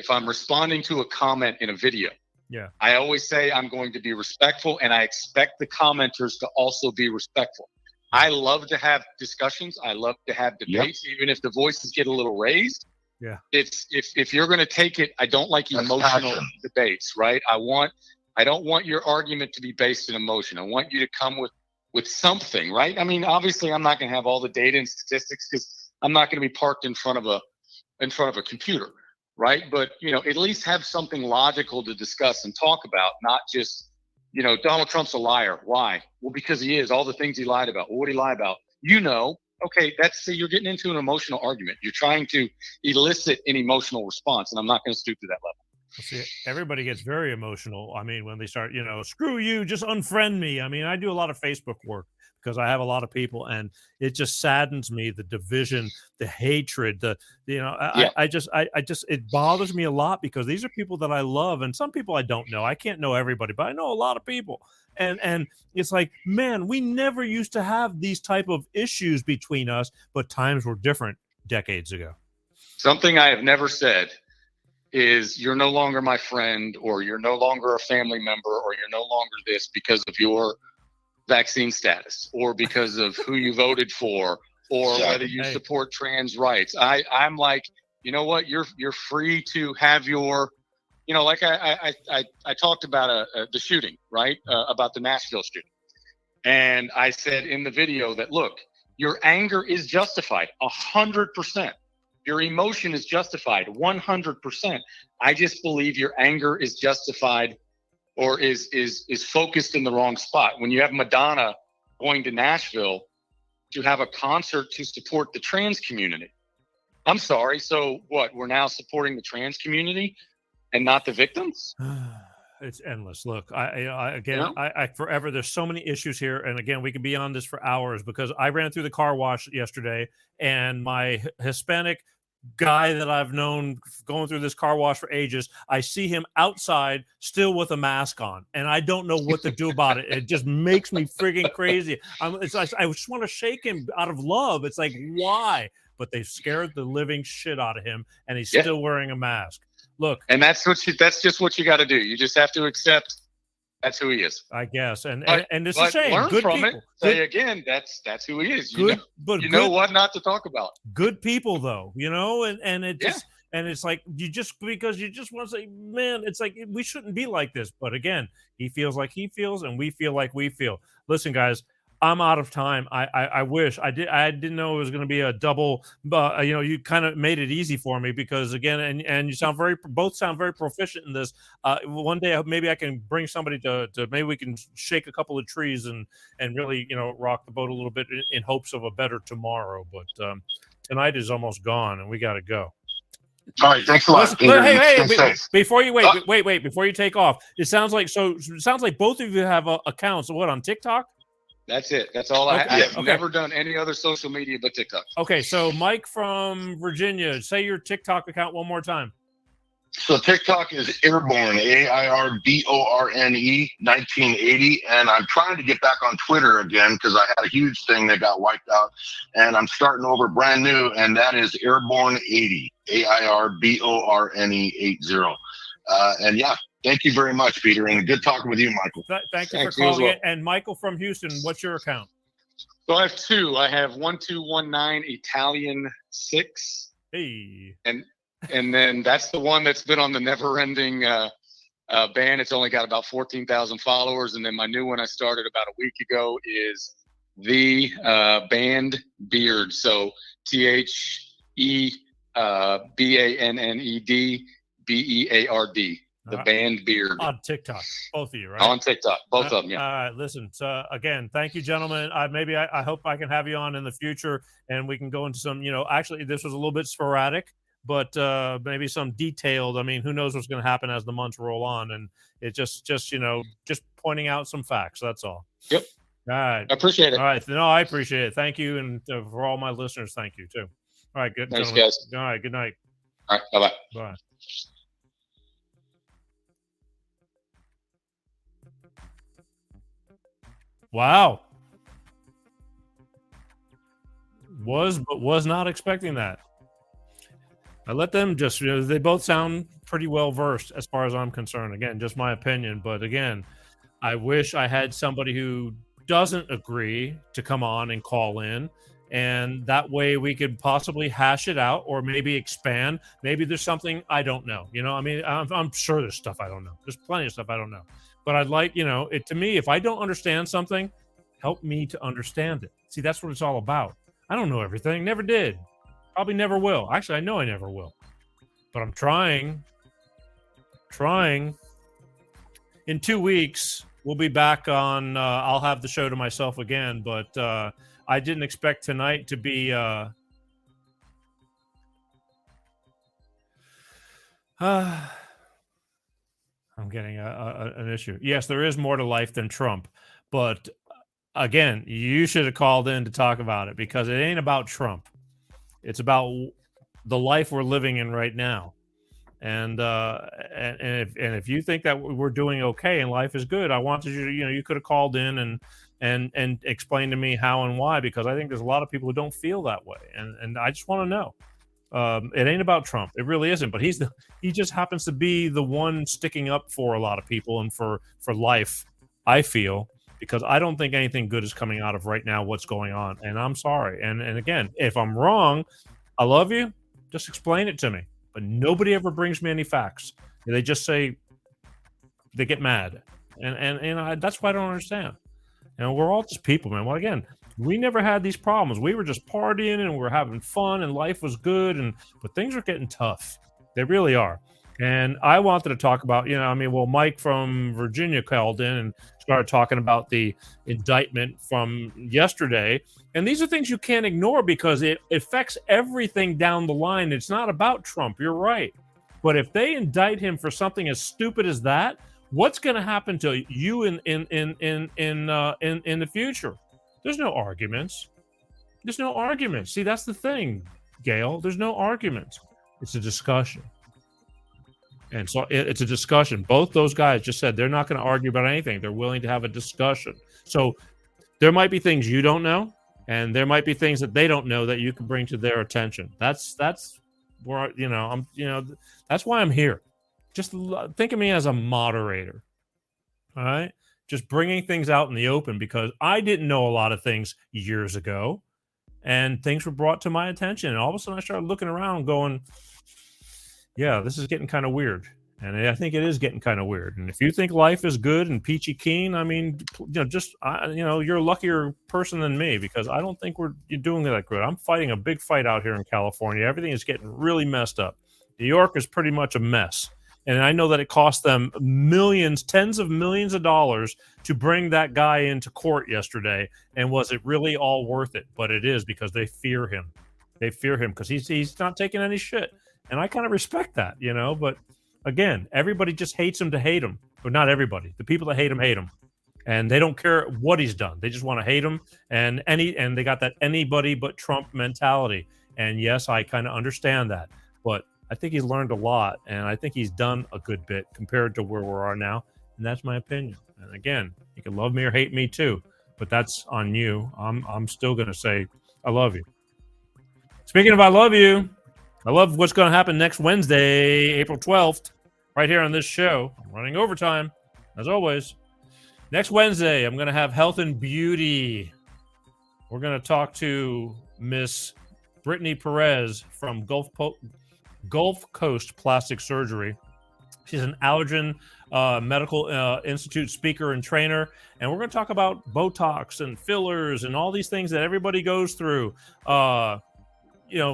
I'm responding to a comment in a video. Yeah. I always say I'm going to be respectful, and I expect the commenters to also be respectful. I love to have discussions. I love to have debates, even if the voices get a little raised. Yeah. It's if you're going to take it, I don't like emotional debates, right? I don't want your argument to be based in emotion. I want you to come with something, right? I mean, obviously I'm not going to have all the data and statistics because I'm not going to be parked in front of a computer. Right. But, at least have something logical to discuss and talk about, not just Donald Trump's a liar. Why? Well, because he is. All the things he lied about. Well, what did he lie about? Okay, you're getting into an emotional argument. You're trying to elicit an emotional response, and I'm not going to stoop to that level. See, everybody gets very emotional. I mean, when they start, screw you, just unfriend me. I mean, I do a lot of Facebook work because I have a lot of people, and it just saddens me, the division, the hatred, it bothers me a lot because these are people that I love, and some people I don't know. I can't know everybody, but I know a lot of people. And it's like, man, we never used to have these type of issues between us, but times were different decades ago. Something I have never said is you're no longer my friend, or you're no longer a family member, or you're no longer this because of your vaccine status, or because of who you voted for, or whether you support trans rights. I'm like, you know what? You're free to have your, like I talked about the shooting, right? About the Nashville shooting. And I said in the video that, look, your anger is justified 100%. Your emotion is justified 100%. I just believe your anger is justified, or is focused in the wrong spot. When you have Madonna going to Nashville to have a concert to support the trans community. I'm sorry. So what? We're now supporting the trans community and not the victims? It's endless. Look, I forever, there's so many issues here. And again, we could be on this for hours because I ran through the car wash yesterday, and my Hispanic guy that I've known going through this car wash for ages, I see him outside still with a mask on, and I don't know what to do about it. It just makes me friggin' crazy. It's like, I just want to shake him out of love. It's like, why? But they've scared the living shit out of him, and he's still wearing a mask. Look, and that's just what you got to do. You just have to accept that's who he is, I guess. And it's a shame. Learn Good from people. it. Say again, that's who he is. You know what not to talk about. Good people, though, and it just and it's like because you just want to say, man, it's like we shouldn't be like this. But again, he feels like he feels, and we feel like we feel. Listen, guys, I'm out of time. I wish I didn't know it was going to be a double, but you kind of made it easy for me because again, and you both sound very proficient in this. One day maybe I can bring somebody to maybe we can shake a couple of trees and really rock the boat a little bit in hopes of a better tomorrow. But tonight is almost gone, and we got to go. All right, thanks a lot. Hey, before you wait, before you take off, it sounds like both of you have accounts. What, on TikTok? That's it. That's all I have. I've never done any other social media but TikTok. Okay, so Mike from Virginia, say your TikTok account one more time. So TikTok is Airborne, AIRBORNE 1980, and I'm trying to get back on Twitter again because I had a huge thing that got wiped out, and I'm starting over brand new, and that is Airborne 80, AIRBORNE 80. And yeah. Thank you very much, Peter, and good talking with you, Michael. Thank you for calling it. And Michael from Houston, what's your account? So I have two. I have 1219 Italian 6. Hey. And then that's the one that's been on the never-ending ban. It's only got about 14,000 followers. And then my new one I started about a week ago is the Banned Beard. So TheBannedBeard. The Banned Beard. On TikTok, both of you, right? On TikTok, both of them, yeah. All right, listen. So again, thank you, gentlemen. I hope I can have you on in the future, and we can go into some. Actually, this was a little bit sporadic, but maybe some detailed. I mean, who knows what's going to happen as the months roll on, and it just pointing out some facts. That's all. Yep. All right. I appreciate it. All right. No, I appreciate it. Thank you, and for all my listeners, thank you too. All right. Good. Thanks, gentlemen. guys. All right. Good night. All right. Bye-bye. Bye. Wow. Was not expecting that. I let them just, they both sound pretty well versed as far as I'm concerned. Again, just my opinion. But again, I wish I had somebody who doesn't agree to come on and call in. And that way we could possibly hash it out or maybe expand. Maybe there's something I don't know. I'm sure there's stuff I don't know. There's plenty of stuff I don't know. But I'd like, it to me, if I don't understand something, help me to understand it. See, that's what it's all about. I don't know everything. Never did. Probably never will. Actually, I know I never will. But I'm trying. In 2 weeks, we'll be back on. I'll have the show to myself again, but I didn't expect tonight to be. I'm getting an issue. Yes, there is more to life than Trump, but again, you should have called in to talk about it because it ain't about Trump. It's about the life we're living in right now. And if you think that we're doing okay and life is good, I wanted you to, you could have called in and explained to me how and why, because I think there's a lot of people who don't feel that way, and I just want to know. It ain't about Trump. It really isn't. But he just happens to be the one sticking up for a lot of people and for life. I feel, because I don't think anything good is coming out of right now what's going on, and I'm sorry. And again, if I'm wrong, I love you. Just explain it to me. But nobody ever brings me any facts. They just say they get mad, and that's why I don't understand. We're all just people, man. Well, again, we never had these problems. We were just partying and we were having fun and life was good. But things are getting tough. They really are. And I wanted to talk about, Mike from Virginia called in and started talking about the indictment from yesterday. And these are things you can't ignore because it affects everything down the line. It's not about Trump. You're right. But if they indict him for something as stupid as that, what's going to happen to you in the future? There's no arguments. There's no arguments. See, that's the thing, Gail. There's no arguments. It's a discussion. And so it's a discussion. Both those guys just said they're not going to argue about anything. They're willing to have a discussion. So there might be things you don't know, and there might be things that they don't know that you can bring to their attention. That's where that's why I'm here. Just think of me as a moderator. All right, just bringing things out in the open because I didn't know a lot of things years ago, and things were brought to my attention, and all of a sudden I started looking around, going, yeah, this is getting kind of weird. And I think it is getting kind of weird. And if you think life is good and peachy keen, I mean, you're a luckier person than me because I don't think you're doing that good. I'm fighting a big fight out here in California. Everything is getting really messed up. New York is pretty much a mess. And I know that it cost them millions, tens of millions of dollars to bring that guy into court yesterday. And was it really all worth it? But it is because they fear him. They fear him because he's not taking any shit. And I kind of respect that, but again, everybody just hates him to hate him. But not everybody. The people that hate him. And they don't care what he's done. They just want to hate him. And they got that anybody but Trump mentality. And yes, I kind of understand that. But I think he's learned a lot. And I think he's done a good bit compared to where we are now. And that's my opinion. And again, you can love me or hate me too. But that's on you. I'm still going to say I love you. Speaking of I love you, I love what's going to happen next Wednesday, April 12th, right here on this show. I'm running overtime, as always. Next Wednesday, I'm going to have health and beauty. We're going to talk to Miss Brittany Perez from Gulf Coast Plastic Surgery. She's an Allergen Medical Institute speaker and trainer. And we're going to talk about Botox and fillers and all these things that everybody goes through.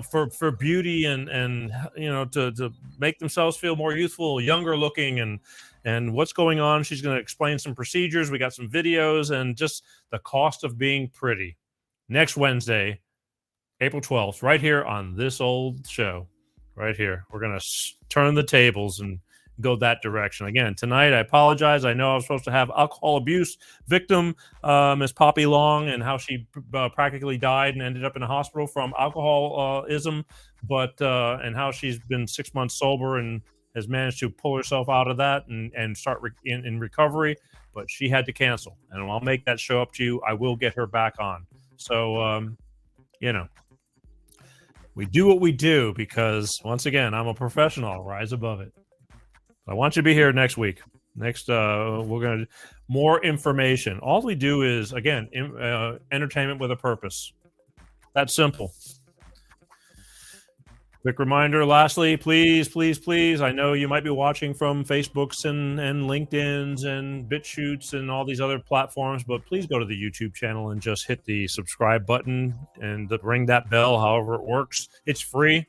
For beauty and to make themselves feel more youthful, younger looking, and what's going on. She's going to explain some procedures. We got some videos and just the cost of being pretty. Next Wednesday, April 12th, right here on this old show, right here. We're going to turn the tables and go that direction. Again, tonight, I apologize. I know I was supposed to have alcohol abuse victim, Miss Poppy Long, and how she practically died and ended up in a hospital from alcoholism, and how she's been 6 months sober and has managed to pull herself out of that and start in recovery. But she had to cancel, and I'll make that show up to you. I will get her back on. So, we do what we do because, once again, I'm a professional. I'll rise above it. I want you to be here next week. Next, we're going to more information. All we do is, again, entertainment with a purpose. That's simple. Quick reminder, lastly, please, please, please. I know you might be watching from Facebooks and LinkedIn's and BitChutes and all these other platforms, but please go to the YouTube channel and just hit the subscribe button and ring that bell, however it works. It's free.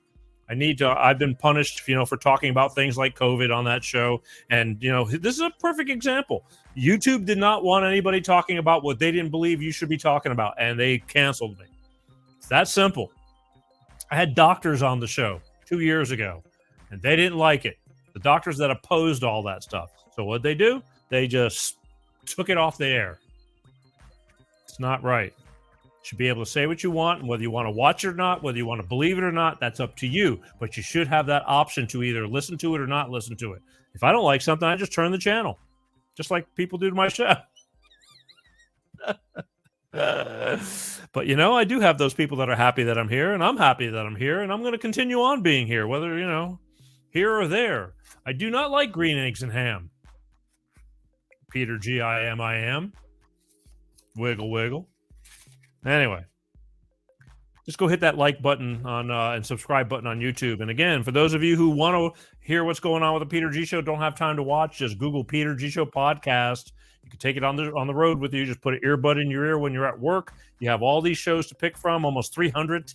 I've been punished, for talking about things like COVID on that show. And, this is a perfect example. YouTube did not want anybody talking about what they didn't believe you should be talking about, and they canceled me. It's that simple. I had doctors on the show 2 years ago, and they didn't like it. The doctors that opposed all that stuff. So what'd they do? They just took it off the air. It's not right. You should be able to say what you want, and whether you want to watch it or not, whether you want to believe it or not, that's up to you. But you should have that option to either listen to it or not listen to it. If I don't like something, I just turn the channel, just like people do to my show. But I do have those people that are happy that I'm here, and I'm happy that I'm here, and I'm going to continue on being here, whether here or there. I do not like green eggs and ham. Peter G-I-M-I-M. Wiggle wiggle. Anyway, just go hit that like button on and subscribe button on YouTube. And again, for those of you who want to hear what's going on with the Peter G Show, don't have time to watch, just Google Peter G Show podcast. You can take it on the road with you. Just put an earbud in your ear when you're at work. You have all these shows to pick from, almost 300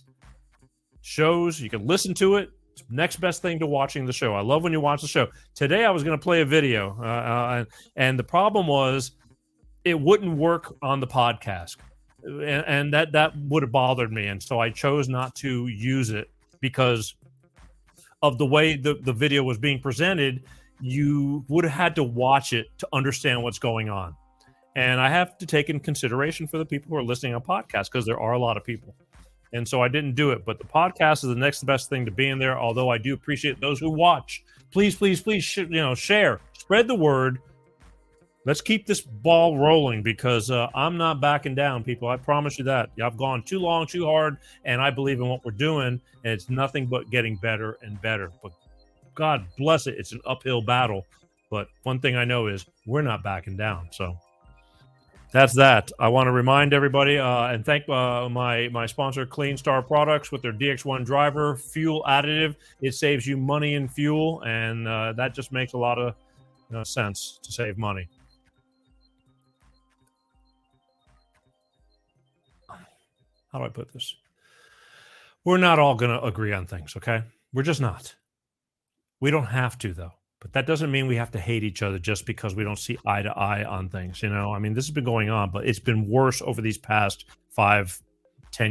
shows. You can listen to it. It's the next best thing to watching the show. I love when you watch the show. Today I was going to play a video, and the problem was it wouldn't work on the podcast. And that would have bothered me, and so I chose not to use it because of the way the video was being presented. You would have had to watch it to understand what's going on, and I have to take in consideration for the people who are listening on podcasts, because there are a lot of people, and so I didn't do it. But the podcast is the next best thing to being there, although I do appreciate those who watch. Please share, spread the word. Let's keep this ball rolling, because I'm not backing down, people. I promise you that. I've gone too long, too hard, and I believe in what we're doing, and it's nothing but getting better and better. But God bless it, it's an uphill battle. But one thing I know is we're not backing down. So that's that. I want to remind everybody and thank my sponsor, Clean Star Products, with their DX1 driver fuel additive. It saves you money in fuel, and that just makes a lot of sense to save money. How do I put this? We're not all going to agree on things, okay? We're just not. We don't have to, though. But that doesn't mean we have to hate each other just because we don't see eye to eye on things, I mean, this has been going on, but it's been worse over these past 5-10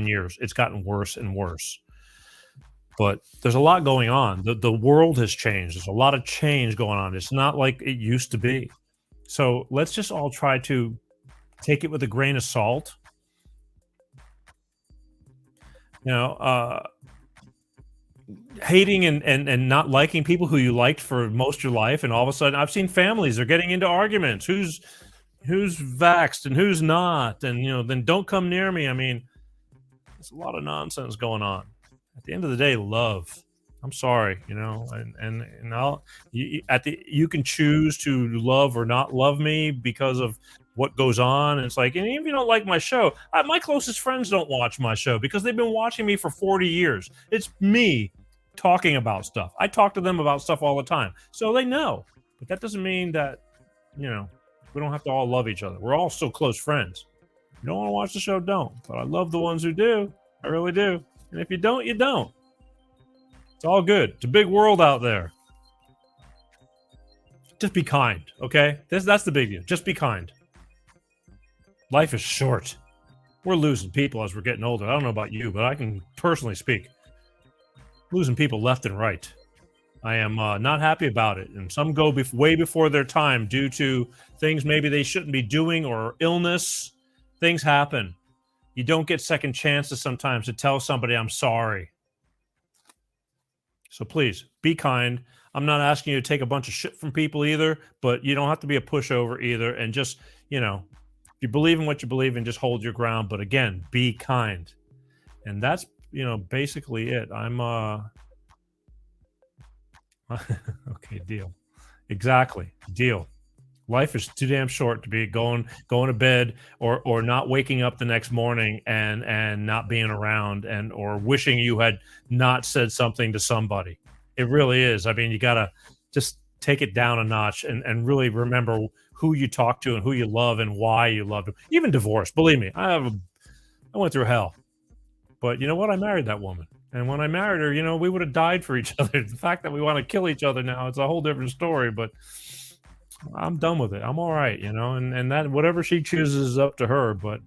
years. It's gotten worse and worse. But there's a lot going on. The world has changed. There's a lot of change going on. It's not like it used to be. So let's just all try to take it with a grain of salt. Hating and not liking people who you liked for most of your life, and all of a sudden I've seen families are getting into arguments. Who's vaxxed and who's not, and then don't come near me. I mean, there's a lot of nonsense going on. At the end of the day, love. I'm sorry, and you can choose to love or not love me because of what goes on. And it's like, and even if you don't like my show, my closest friends don't watch my show because they've been watching me for 40 years. It's me talking about stuff. I talk to them about stuff all the time, so they know. But that doesn't mean that we don't have to all love each other. We're all still close friends. If you don't want to watch the show, don't. But I love the ones who do. I really do. And if you don't, you don't. It's all good. It's a big world out there. Just be kind, okay? That's the big deal. Just be kind. Life is short. We're losing people as we're getting older. I don't know about you, but I can personally speak. Losing people left and right. I am not happy about it. And some go way before their time due to things maybe they shouldn't be doing, or illness. Things happen. You don't get second chances sometimes to tell somebody, I'm sorry. So please, be kind. I'm not asking you to take a bunch of shit from people either, but you don't have to be a pushover either. And just, if you believe in what you believe in, just hold your ground. But again, be kind. And that's, basically it. I'm, okay, deal. Exactly. Deal. Life is too damn short to be going to bed or not waking up the next morning and not being around or wishing you had not said something to somebody. It really is. I mean, you got to just take it down a notch and really remember who you talk to and who you love and why you love them. Even divorce, believe me, I went through hell. But you know what? I married that woman. And when I married her, you know, we would have died for each other. The fact that we want to kill each other now, it's a whole different story, but I'm done with it. I'm all right, you know, and that whatever she chooses is up to her. But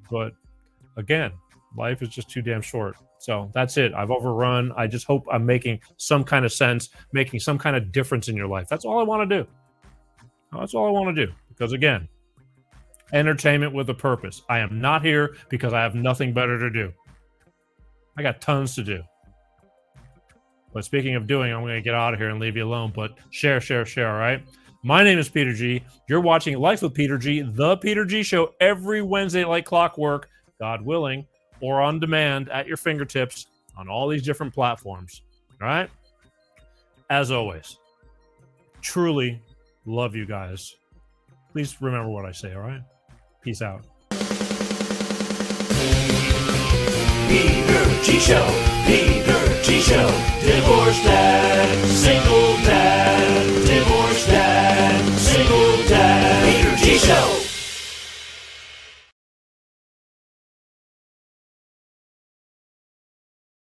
again, life is just too damn short. So that's it. I've overrun. I just hope I'm making some kind of sense, making some kind of difference in your life. That's all I want to do. That's all I want to do. Because again, entertainment with a purpose. I am not here because I have nothing better to do. I got tons to do. But speaking of doing, I'm going to get out of here and leave you alone. But share, all right? My name is Peter G. You're watching Life with Peter G, the Peter G Show, every Wednesday like clockwork, God willing, or on demand at your fingertips on all these different platforms. All right? As always, truly love you guys. Please remember what I say, all right? Peace out. Peter G Show, Peter G Show, divorce dad, single dad, divorce dad, single dad, Peter G Show.